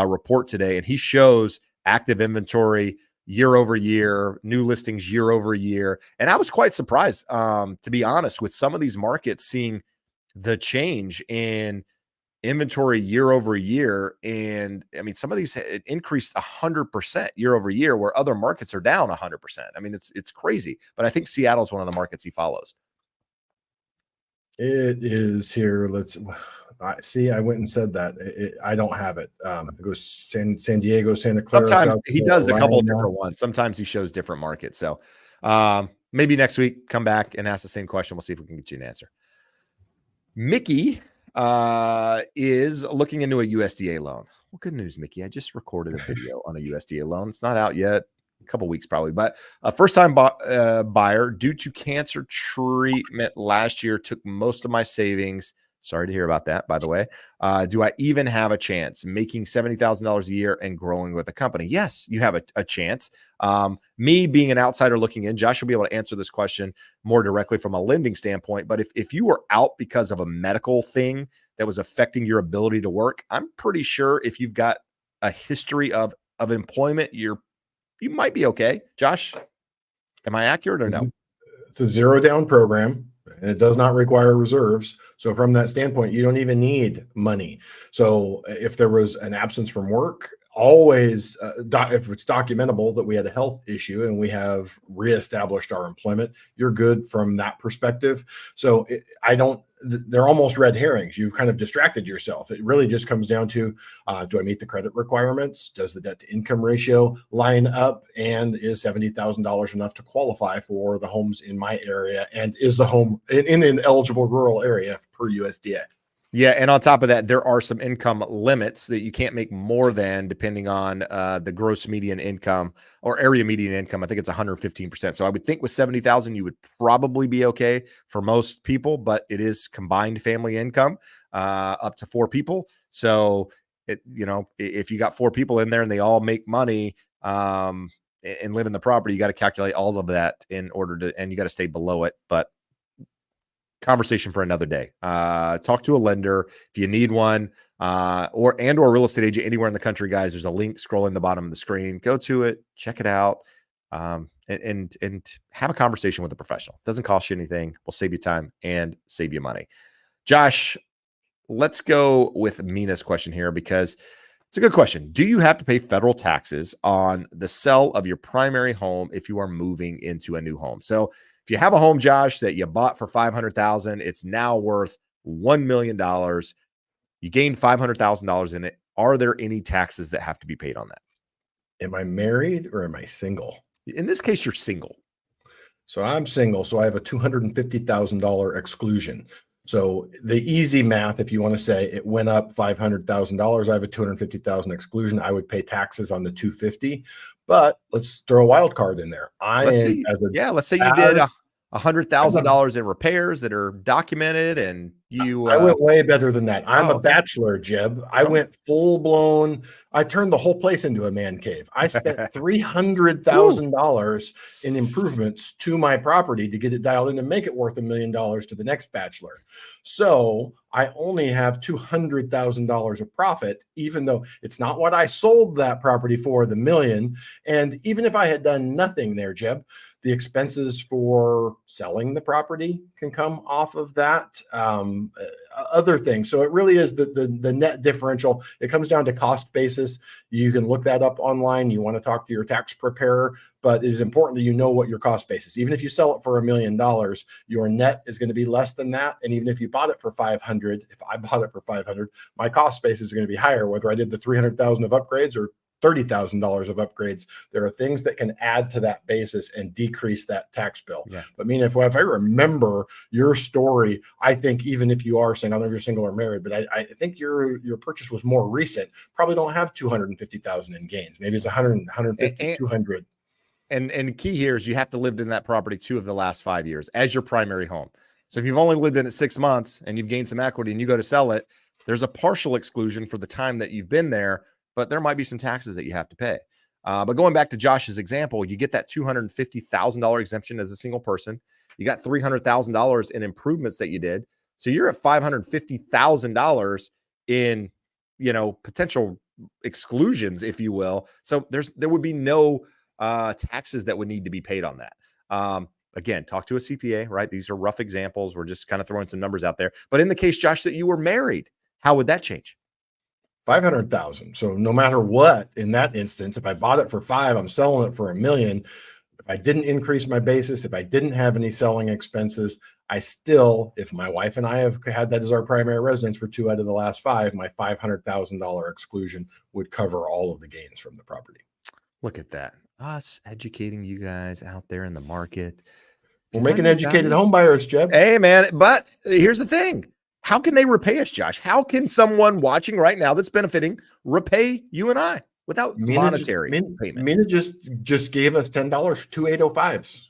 report today, and he shows active inventory year over year, new listings year over year. And I was quite surprised, to be honest, with some of these markets seeing the change in inventory year over year. And I mean, some of these increased 100% year over year, where other markets are down 100%. I mean, it's crazy, but I think Seattle is one of the markets he follows. It is here. I went and said that. I don't have it. It goes San Diego, Santa Clara. Sometimes he does a couple of different ones. Sometimes he shows different markets. So maybe next week, come back and ask the same question. We'll see if we can get you an answer. Mickey is looking into a USDA loan. Well, good news, Mickey. I just recorded a video on a USDA loan. It's not out yet. A couple weeks probably, but a first-time buyer due to cancer treatment last year, took most of my savings. Sorry to hear about that, by the way. Do I even have a chance making $70,000 a year and growing with the company? Yes, you have a chance. Me being an outsider looking in, Josh will be able to answer this question more directly from a lending standpoint. But if you were out because of a medical thing that was affecting your ability to work, I'm pretty sure if you've got a history of employment, you might be okay. Josh, am I accurate or no? It's a zero down program, and it does not require reserves. So from that standpoint, you don't even need money. So if there was an absence from work, always, if it's documentable that we had a health issue and we have reestablished our employment, you're good from that perspective. So they're almost red herrings. You've kind of distracted yourself. It really just comes down to, do I meet the credit requirements? Does the debt to income ratio line up? And is $70,000 enough to qualify for the homes in my area? And is the home in an eligible rural area per USDA? Yeah, and on top of that, there are some income limits that you can't make more than, depending on the gross median income or area median income. I think it's 115%. So I would think with 70,000, you would probably be okay for most people, but it is combined family income up to 4 people. So if you got 4 people in there and they all make money and live in the property, you got to calculate all of that in order to, and you got to stay below it. But conversation for another day. Talk to a lender if you need one, or a real estate agent anywhere in the country, guys. There's a link scrolling the bottom of the screen. Go to it, check it out, and have a conversation with a professional. It doesn't cost you anything. We'll save you time and save you money. Josh, let's go with Mina's question here, because it's a good question. Do you have to pay federal taxes on the sale of your primary home if you are moving into a new home? So if you have a home, Josh, that you bought for $500,000, it's now worth $1 million. You gained $500,000 in it. Are there any taxes that have to be paid on that? Am I married or am I single? In this case, you're single. So I'm single. So I have a $250,000 exclusion. So the easy math, if you want to say it went up $500,000, I have a $250,000 exclusion. I would pay taxes on the $250,000. But let's throw a wild card in there. Let's say you did $100,000 in repairs that are documented, and I went way better than that. I'm a bachelor, Jeb. I went full blown. I turned the whole place into a man cave. I spent $300,000 in improvements to my property to get it dialed in and make it worth $1 million to the next bachelor. So I only have $200,000 of profit, even though it's not what I sold that property for, the $1 million. And even if I had done nothing there, Jeb, the expenses for selling the property can come off of that. Other things. So it really is the net differential. It comes down to cost basis. You can look that up online. You want to talk to your tax preparer, but it is important that you know what your cost basis. Even if you sell it for $1 million, your net is going to be less than that. And even if you bought it for $500,000, if I bought it for $500,000, my cost basis is going to be higher, whether I did the $300,000 of upgrades or $30,000 of upgrades. There are things that can add to that basis and decrease that tax bill. Yeah. But I mean, if I remember your story, I think even if you are saying, I don't know if you're single or married, but I think your purchase was more recent. Probably don't have 250,000 in gains. Maybe it's 100, 150, 200. And the key here is you have to live in that property 2 of the last 5 years as your primary home. So if you've only lived in it 6 months and you've gained some equity and you go to sell it, there's a partial exclusion for the time that you've been there, but there might be some taxes that you have to pay. But going back to Josh's example, you get that $250,000 exemption as a single person. You got $300,000 in improvements that you did. So you're at $550,000 in, potential exclusions, if you will. So there would be no taxes that would need to be paid on that. Again, talk to a CPA, right? These are rough examples. We're just kind of throwing some numbers out there. But in the case, Josh, that you were married, how would that change? 500,000. So no matter what, in that instance, if I bought it for 5, I'm selling it for $1 million. If I didn't increase my basis, if I didn't have any selling expenses, I still, if my wife and I have had that as our primary residence for 2 out of the last 5, my $500,000 exclusion would cover all of the gains from the property. Look at that. Us educating you guys out there in the market. We're making educated home buyers, Jeb. Hey, man. But here's the thing. How can they repay us, Josh? How can someone watching right now that's benefiting repay you and I without monetary payment? Mina just gave us $10 for 2 805s.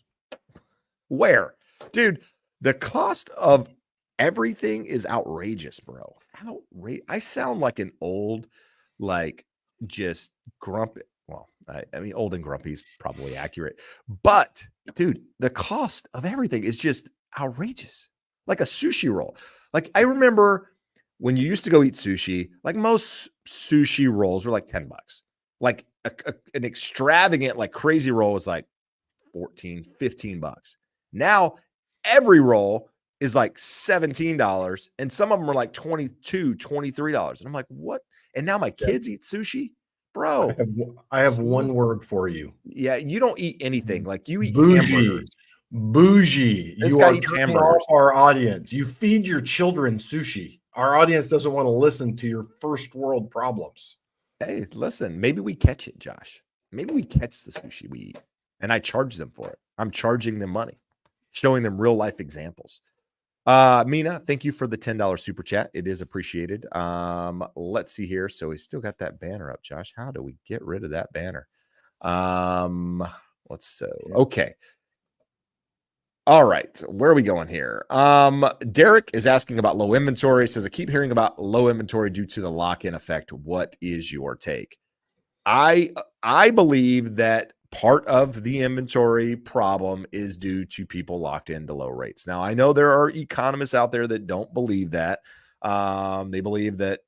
Where? Dude, the cost of everything is outrageous, bro. I sound like an old, just grumpy. Well, I mean, old and grumpy is probably accurate. But, dude, the cost of everything is just outrageous. Like a sushi roll. Like, I remember when you used to go eat sushi, like most sushi rolls were like $10. Like an extravagant, like crazy roll was like $14, $15. Now, every roll is like $17, and some of them are like $22, $23. And I'm like, what? And now my kids eat sushi? Bro, I have one word for you. Yeah, you don't eat anything. Like, you eat hamburgers. Bougie. This you guy are eats turning hamburgers. off our audience. You feed your children sushi. Our audience doesn't want to listen to your first world problems. Hey, listen, maybe we catch it, Josh. Maybe we catch the sushi we eat, and I charge them for it. I'm charging them money, showing them real life examples. Mina, thank you for the $10 super chat. It is appreciated. Let's see here. So we still got that banner up, Josh. How do we get rid of that banner? Okay. All right. Where are we going here? Derek is asking about low inventory. Says, I keep hearing about low inventory due to the lock-in effect. What is your take? I believe that part of the inventory problem is due to people locked into low rates. Now, I know there are economists out there that don't believe that. They believe that,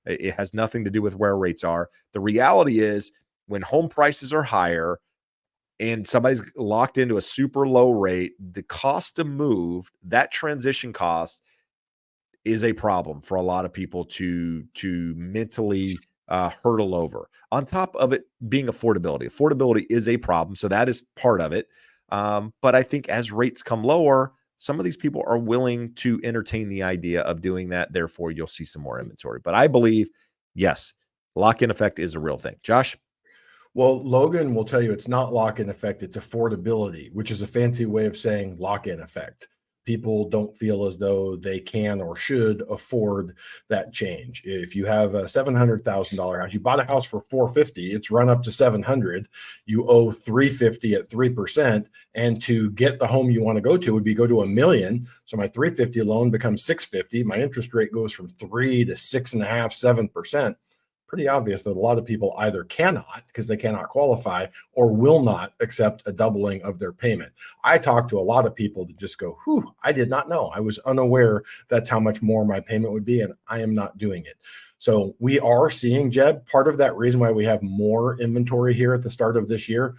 it has nothing to do with where rates are. The reality is, when home prices are higher and somebody's locked into a super low rate, the cost to move, that transition cost, is a problem for a lot of people to mentally hurdle over. On top of it being affordability. Affordability is a problem, so that is part of it. But I think as rates come lower, some of these people are willing to entertain the idea of doing that. Therefore, you'll see some more inventory. But I believe, yes, lock-in effect is a real thing. Josh? Well, Logan will tell you it's not lock-in effect, it's affordability, which is a fancy way of saying lock-in effect. People don't feel as though they can or should afford that change. If you have a $700,000 house, you bought a house for $450,000, it's run up to $700,000, you owe $350,000 at 3%, and to get the home you want to go to would be go to $1 million. So my $350,000 loan becomes $650,000. My interest rate goes from 3 to 6.5%, 7%. Pretty obvious that a lot of people either cannot, because they cannot qualify, or will not accept a doubling of their payment. I talk to a lot of people that just go, whew, I did not know. I was unaware that's how much more my payment would be, and I am not doing it. So we are seeing, Jeb, part of that reason why we have more inventory here at the start of this year,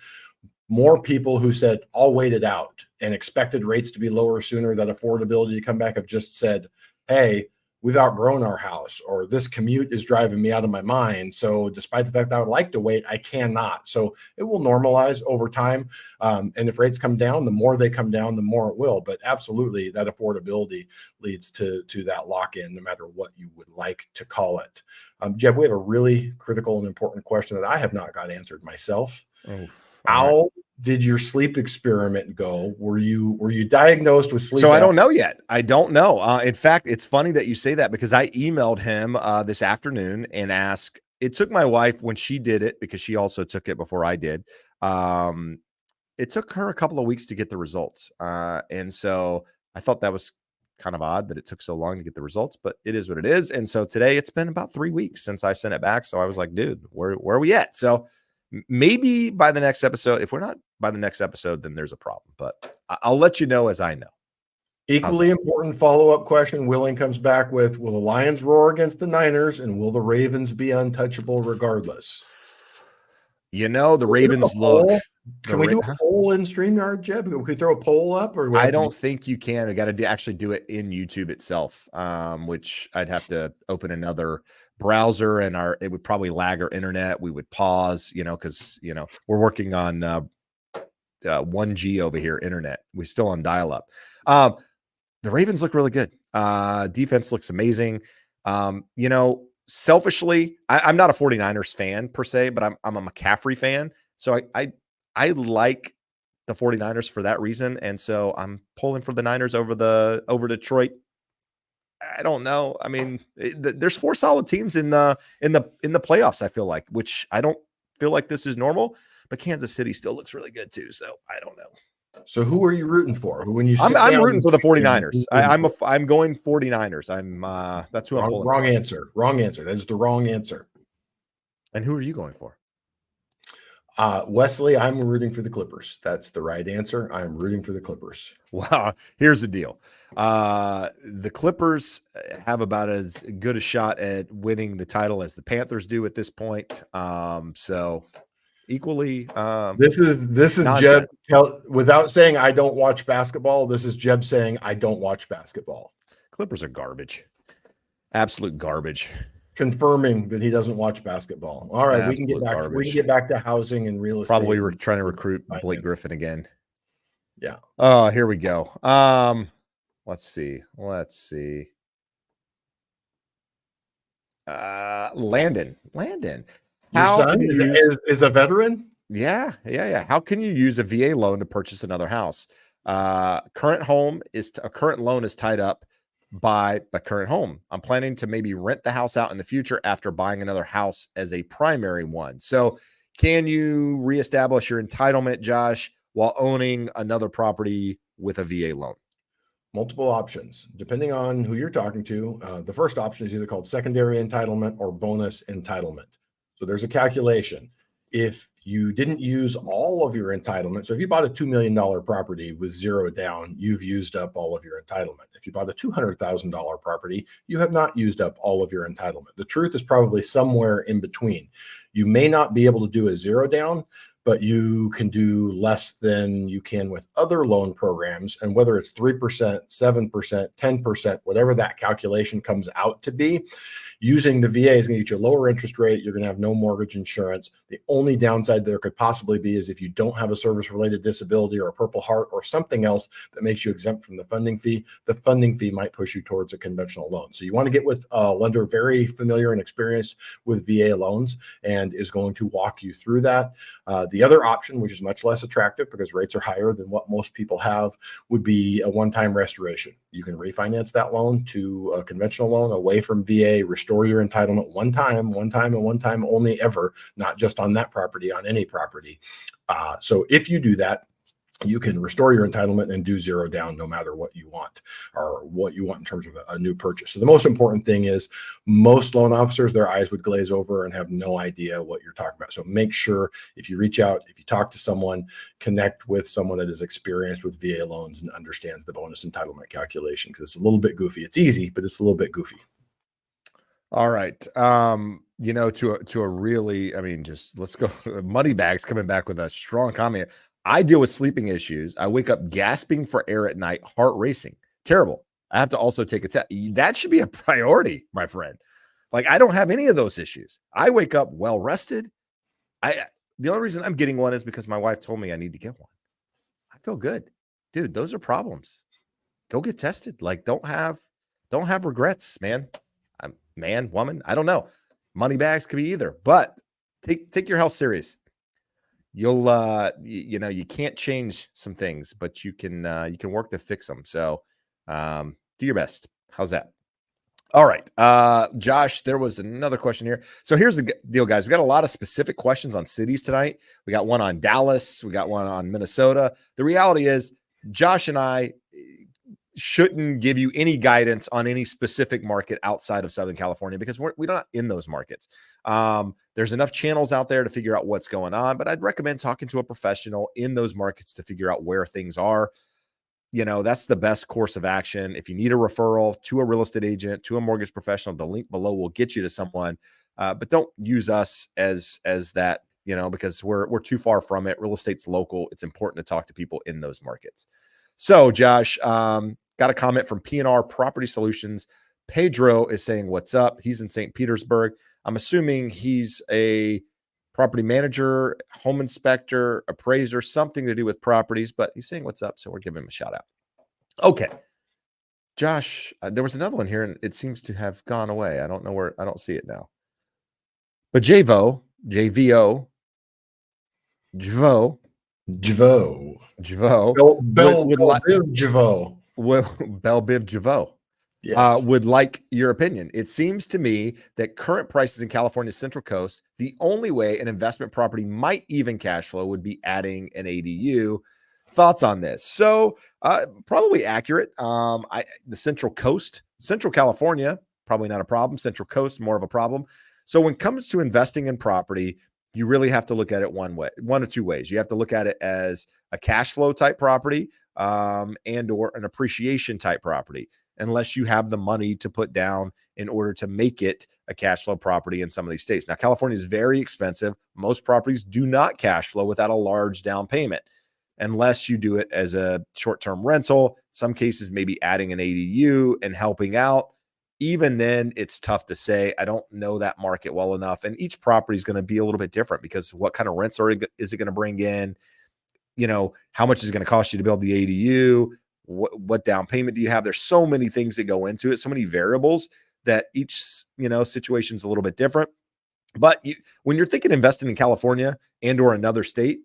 more people who said, I'll wait it out, and expected rates to be lower sooner, that affordability to come back, have just said, hey, we've outgrown our house, or this commute is driving me out of my mind. So despite the fact that I would like to wait, I cannot. So it will normalize over time. And if rates come down, the more they come down, the more it will. But absolutely, that affordability leads to that lock-in, no matter what you would like to call it. Jeb, we have a really critical and important question that I have not got answered myself. Oh, How did your sleep experiment go? Were you diagnosed with sleep? So I don't know yet. I don't know. In fact, it's funny that you say that, because I emailed him this afternoon and asked. It took my wife, when she did it, because she also took it before I did. It took her a couple of weeks to get the results. And so I thought that was kind of odd that it took so long to get the results, but it is what it is. And so today it's been about 3 weeks since I sent it back. So I was like, dude, where are we at? So maybe by the next episode. If we're not by the next episode, then there's a problem, but I'll let you know as I know. Equally important follow-up question Willing comes back with, will the Lions roar against the Niners, and will the Ravens be untouchable regardless? You know, the Ravens look. Can we do a poll in StreamYard, Jeb? Can we throw a poll up? Or I don't think you can. I got to actually do it in YouTube itself, which I'd have to open another browser, and it would probably lag our internet. We would pause, because we're working on 1G over here, internet. We're still on dial-up. The Ravens look really good. Defense looks amazing. Selfishly, I'm not a 49ers fan per se, but I'm a McCaffrey fan. So I like the 49ers for that reason. And so I'm pulling for the Niners over Detroit. I don't know. I mean, there's 4 solid teams in the playoffs, I feel like, which I don't feel like this is normal, but Kansas City still looks really good too. So I don't know. So who are you rooting for? When you I'm rooting for the 49ers. I'm going 49ers. That's who I'm pulling. Wrong answer. Wrong answer. That is the wrong answer. And who are you going for? Wesley, I'm rooting for the Clippers. That's the right answer. I'm rooting for the Clippers. Well, here's the deal. The Clippers have about as good a shot at winning the title as the Panthers do at this point. So equally, this is nonsense. Jeb without saying I don't watch basketball. This is Jeb saying I don't watch basketball. Clippers are garbage. Absolute garbage. Confirming that he doesn't watch basketball. All right, we can get back to housing and real estate. Probably we're trying to recruit Blake Griffin again. Yeah. Oh, here we go. Let's see. Landon. Your son is a veteran? Yeah. How can you use a VA loan to purchase another house? Current loan is tied up by my current home. I'm planning to maybe rent the house out in the future after buying another house as a primary one. So can you reestablish your entitlement, Josh, while owning another property with a VA loan? Multiple options, depending on who you're talking to. The first option is either called secondary entitlement or bonus entitlement. So there's a calculation. If you didn't use all of your entitlement, so if you bought a $2 million property with 0 down, you've used up all of your entitlement. If you bought a $200,000 property, you have not used up all of your entitlement. The truth is probably somewhere in between. You may not be able to do a 0 down, but you can do less than you can with other loan programs. And whether it's 3%, 7%, 10%, whatever that calculation comes out to be, using the VA is going to get you a lower interest rate. You're going to have no mortgage insurance. The only downside there could possibly be is if you don't have a service-related disability or a Purple Heart or something else that makes you exempt from the funding fee, the funding fee might push you towards a conventional loan. So you want to get with a lender very familiar and experienced with VA loans and is going to walk you through that. The other option, which is much less attractive because rates are higher than what most people have, would be a one-time restoration. You can refinance that loan to a conventional loan away from VA, restore your entitlement one time and one time only ever, not just on that property, on any property. So if you do that, you can restore your entitlement and do 0 down no matter what you want or what you want in terms of a new purchase. So the most important thing is most loan officers, their eyes would glaze over and have no idea what you're talking about. So make sure if you reach out, if you talk to someone, connect with someone that is experienced with VA loans and understands the bonus entitlement calculation, because it's a little bit goofy. It's easy, but it's a little bit goofy. All right. To a really, just let's go. Moneybags coming back with a strong comment. I deal with sleeping issues. I wake up gasping for air at night, heart racing. Terrible. I have to also take a test. That should be a priority, my friend. Like, I don't have any of those issues. I wake up well rested. The only reason I'm getting one is because my wife told me I need to get one. I feel good. Dude, those are problems. Go get tested. Like, don't have regrets, man. Man, woman, I don't know. Money bags could be either, but take your health serious. You'll you can't change some things, but you can work to fix them. So do your best. How's that? All right. Josh, there was another question here. So here's the deal, guys. We got a lot of specific questions on cities tonight. We got one on Dallas. We got one on Minnesota. The reality is Josh and I shouldn't give you any guidance on any specific market outside of Southern California because we're not in those markets. There's enough channels out there to figure out what's going on, but I'd recommend talking to a professional in those markets to figure out where things are. That's the best course of action. If you need a referral to a real estate agent, to a mortgage professional, the link below will get you to someone. But don't use us as that, because we're too far from it. Real estate's local. It's important to talk to people in those markets. So, Josh, got a comment from P&R Property Solutions. Pedro is saying, what's up? He's in St. Petersburg. I'm assuming he's a property manager, home inspector, appraiser, something to do with properties, but he's saying what's up. So we're giving him a shout out. Okay. Josh, there was another one here and it seems to have gone away. I don't know where, I don't see it now. But JVO, Bell Biv Javo. Yes. Would like your opinion. It seems to me that current prices in California's Central Coast, the only way an investment property might even cash flow would be adding an ADU. Thoughts on this? So probably accurate. The Central Coast, Central California, probably not a problem. Central Coast, more of a problem. So when it comes to investing in property, you really have to look at it one of two ways. You have to look at it as a cash flow type property and or an appreciation type property, unless you have the money to put down in order to make it a cash flow property in some of these states. Now, California is very expensive. Most properties do not cash flow without a large down payment, unless you do it as a short-term rental. Some cases, maybe adding an ADU and helping out. Even then, it's tough to say. I don't know that market well enough. And each property is going to be a little bit different because what kind of rents is it going to bring in? How much is it going to cost you to build the ADU? What down payment do you have? There's so many things that go into it, so many variables that each, situation is a little bit different. But when you're thinking investing in California and or another state,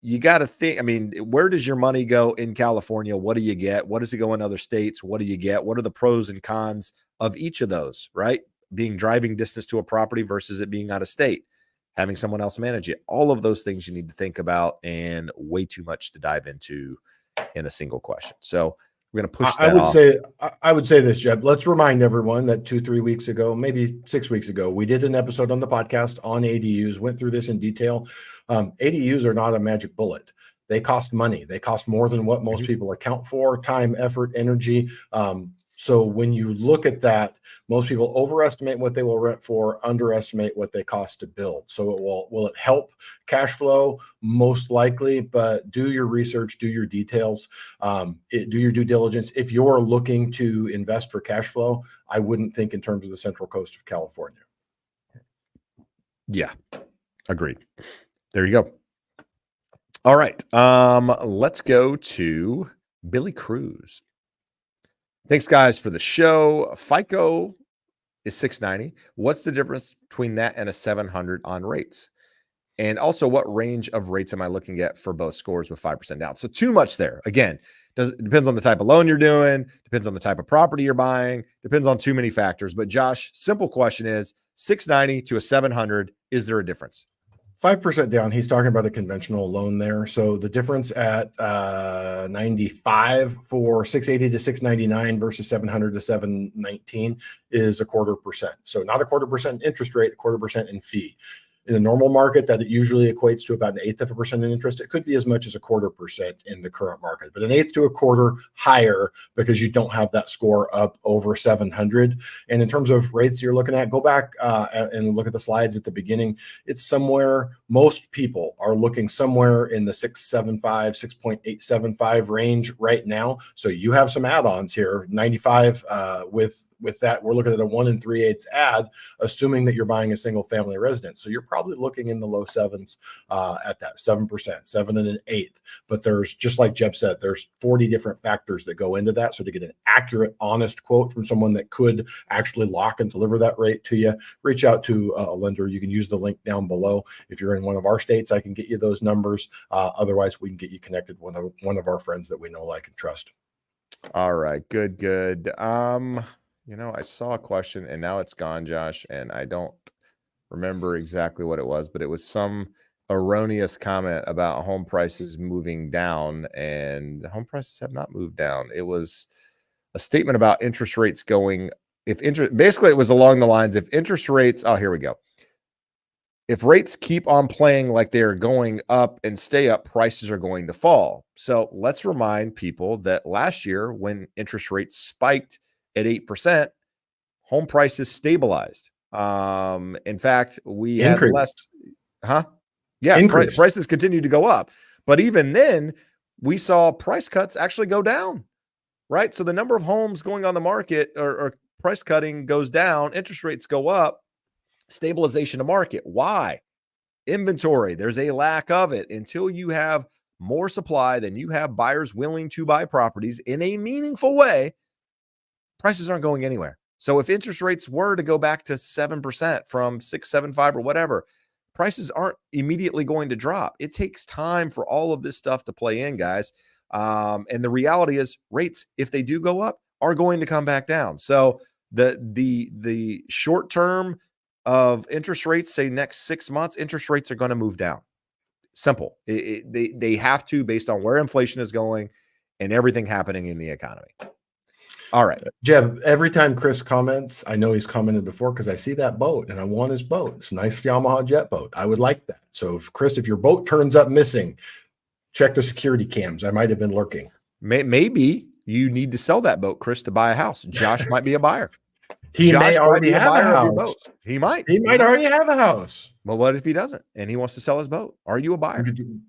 you got to think, where does your money go in California? What do you get? What does it go in other states? What do you get? What are the pros and cons of each of those, right? Being driving distance to a property versus it being out of state, having someone else manage it. All of those things you need to think about, and way too much to dive into in a single question. So we're going to push that off. I would say this, Jeb. Let's remind everyone that 2-3 weeks ago, maybe 6 weeks ago, we did an episode on the podcast on ADUs, went through this in detail. ADUs are not a magic bullet. They cost money. They cost more than what most people account for: time, effort, energy. So when you look at that, most people overestimate what they will rent for, underestimate what they cost to build. So will it help cash flow? Most likely, but do your research, do your details, do your due diligence. If you're looking to invest for cash flow, I wouldn't think in terms of the Central Coast of California. Yeah, agreed. There you go. All right. Let's go to Billy Cruz. Thanks, guys, for the show. FICO is 690. What's the difference between that and a 700 on rates? And also, what range of rates am I looking at for both scores with 5% down? So too much there. Again, it depends on the type of loan you're doing, depends on the type of property you're buying, depends on too many factors. But Josh, simple question is 690 to a 700. Is there a difference? 5% down. He's talking about a conventional loan there. So the difference at 95 for 680 to 699 versus 700 to 719 is 0.25%. So not 0.25% interest rate, 0.25% in fee. In a normal market, that it usually equates to about 0.125% in interest. It could be as much as 0.25% in the current market, but 1/8 to 1/4 higher because you don't have that score up over 700. And in terms of rates you're looking at, go back and look at the slides at the beginning. It's somewhere most people are looking somewhere in the 675, 6.875 range right now. So you have some add-ons here, 95 with that. We're looking at a 1 3/8 add, assuming that you're buying a single family residence. So you're probably looking in the low sevens at that 7%, 7 1/8. But there's, just like Jeb said, there's 40 different factors that go into that. So to get an accurate, honest quote from someone that could actually lock and deliver that rate to you, reach out to a lender. You can use the link down below. If you're in one of our states, I can get you those numbers. Otherwise, we can get you connected with one of our friends that we know, like, and trust. All right. Good. I saw a question and now it's gone, Josh, and I don't remember exactly what it was, but it was some erroneous comment about home prices moving down, and home prices have not moved down. It was a statement about interest rates going, basically it was along the lines, if interest rates, oh, here we go. If rates keep on playing like they're going up and stay up, prices are going to fall. So let's remind people that last year, when interest rates spiked at 8%, home prices stabilized. In fact, we had less, prices continued to go up. But even then, we saw price cuts actually go down, right? So the number of homes going on the market or price cutting goes down, interest rates go up, stabilization of market. Why? Inventory. There's a lack of it. Until you have more supply than you have buyers willing to buy properties in a meaningful way, prices aren't going anywhere. So if interest rates were to go back to 7% from 6.75 or whatever, prices aren't immediately going to drop. It takes time for all of this stuff to play in, guys. And the reality is, rates, if they do go up, are going to come back down. So the short term of interest rates, say next 6 months, interest rates are going to move down. Simple. They have to, based on where inflation is going and everything happening in the economy. All right, Jeb, every time Chris comments, I know he's commented before because I see that boat and I want his boat. It's a nice Yamaha jet boat. I would like that. So Chris, if your boat turns up missing, check the security cams. I might have been lurking. Maybe you need to sell that boat, Chris, to buy a house. Josh might be a buyer. He may already have a house. He might already have a house. But what if he doesn't and he wants to sell his boat? Are you a buyer?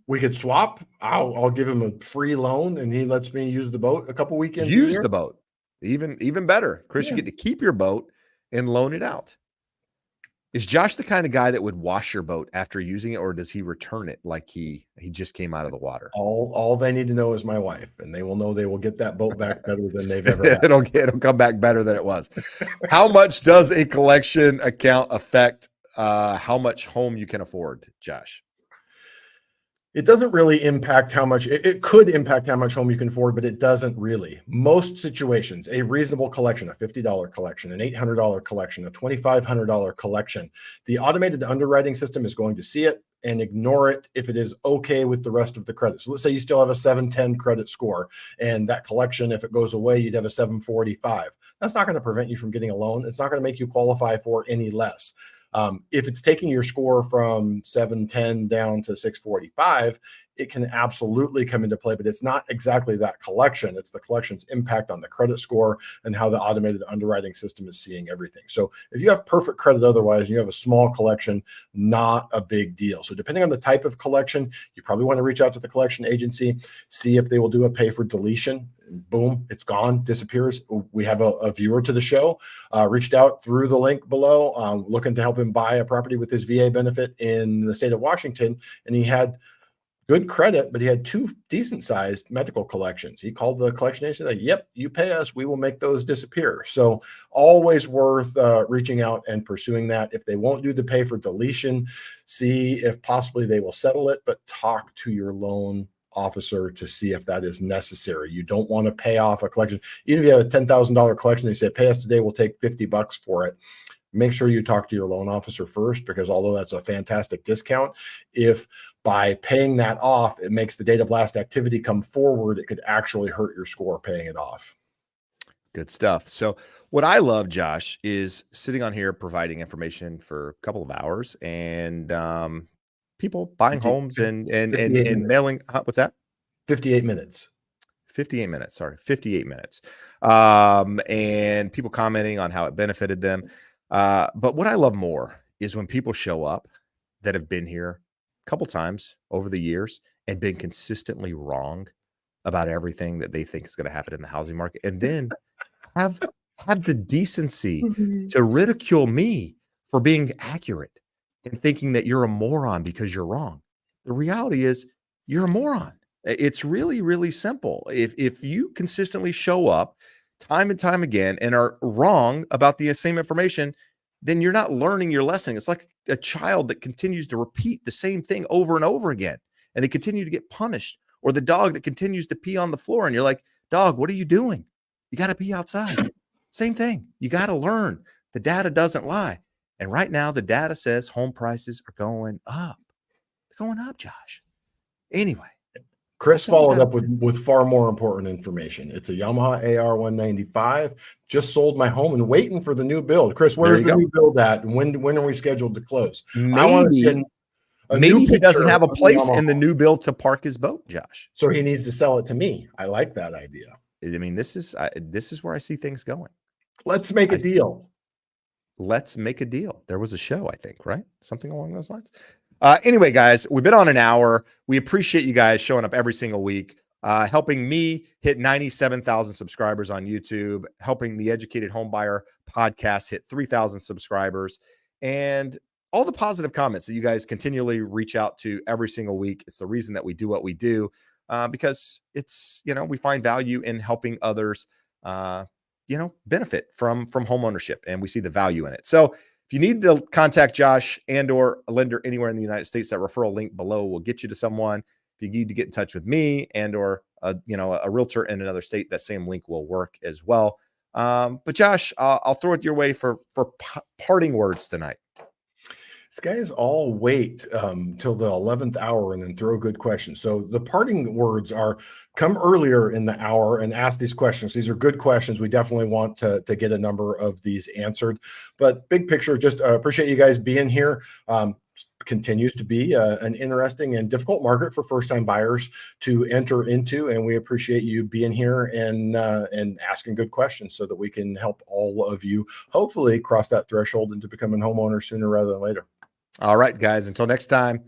We could swap. I'll give him a free loan and he lets me use the boat a couple weekends. Use the boat. Even better. Chris, you get to keep your boat and loan it out. Is Josh the kind of guy that would wash your boat after using it, or does he return it like he just came out of the water? All they need to know is my wife, and they will know they will get that boat back better than they've ever had. It'll come back better than it was. How much does a collection account affect how much home you can afford, Josh? It doesn't really impact how much, it could impact how much home you can afford, but it doesn't really. Most situations, a reasonable collection, a $50 collection, an $800 collection, a $2,500 collection, the automated underwriting system is going to see it and ignore it if it is okay with the rest of the credit. So let's say you still have a 710 credit score, and that collection, if it goes away, you'd have a 745. That's not going to prevent you from getting a loan. It's not going to make you qualify for any less. If it's taking your score from 710 down to 645, it can absolutely come into play, but it's not exactly that collection. It's the collection's impact on the credit score and how the automated underwriting system is seeing everything. So if you have perfect credit otherwise, and you have a small collection, not a big deal. So depending on the type of collection, you probably want to reach out to the collection agency, see if they will do a pay for deletion. Boom, it's gone, disappears. We have a viewer to the show, reached out through the link below, looking to help him buy a property with his VA benefit in the state of Washington. And he had good credit, but he had 2 decent sized medical collections. He called the collection agency, like, yep, you pay us, we will make those disappear. So always worth reaching out and pursuing that. If they won't do the pay for deletion, see if possibly they will settle it, but talk to your loan officer to see if that is necessary. You don't want to pay off a collection. Even if you have a $10,000 collection, they say, pay us today, we'll take $50 for it. Make sure you talk to your loan officer first, because although that's a fantastic discount, if by paying that off, it makes the date of last activity come forward, it could actually hurt your score paying it off. Good stuff. So what I love, Josh, is sitting on here providing information for a couple of hours and people buying homes and mailing. What's that? 58 minutes. 58 minutes. Sorry, 58 minutes. And people commenting on how it benefited them. But what I love more is when people show up that have been here couple times over the years and been consistently wrong about everything that they think is going to happen in the housing market, and then have the decency to ridicule me for being accurate and thinking that you're a moron because you're wrong. The reality is you're a moron. It's really, really simple. If you consistently show up time and time again and are wrong about the same information, then you're not learning your lesson. It's like a child that continues to repeat the same thing over and over again, and they continue to get punished, or the dog that continues to pee on the floor. And you're like, dog, what are you doing? You got to pee outside. Same thing. You got to learn. The data doesn't lie. And right now, the data says home prices are going up. They're going up, Josh. Anyway. Chris followed up with far more important information. It's a Yamaha AR195. Just sold my home and waiting for the new build. Chris, where's the new build at? And when are we scheduled to close? Maybe he doesn't have a place in the new build to park his boat, Josh. So he needs to sell it to me. I like that idea. I mean, this is where I see things going. Let's make a deal. Let's make a deal. There was a show, I think, right? Something along those lines. Anyway, guys, we've been on an hour. We appreciate you guys showing up every single week, helping me hit 97,000 subscribers on YouTube, helping the Educated Homebuyer podcast hit 3,000 subscribers, and all the positive comments that you guys continually reach out to every single week. It's the reason that we do what we do, because it's, we find value in helping others, benefit from home ownership, and we see the value in it. So if you need to contact Josh and or a lender anywhere in the United States, that referral link below will get you to someone. If you need to get in touch with me and or a realtor in another state, that same link will work as well. But Josh, I'll throw it your way for parting words tonight. These guys all wait till the 11th hour and then throw good questions. So the parting words are: come earlier in the hour and ask these questions. These are good questions. We definitely want to get a number of these answered. But big picture, just appreciate you guys being here. Continues to be an interesting and difficult market for first-time buyers to enter into, and we appreciate you being here and asking good questions so that we can help all of you hopefully cross that threshold into becoming homeowners sooner rather than later. All right, guys, until next time,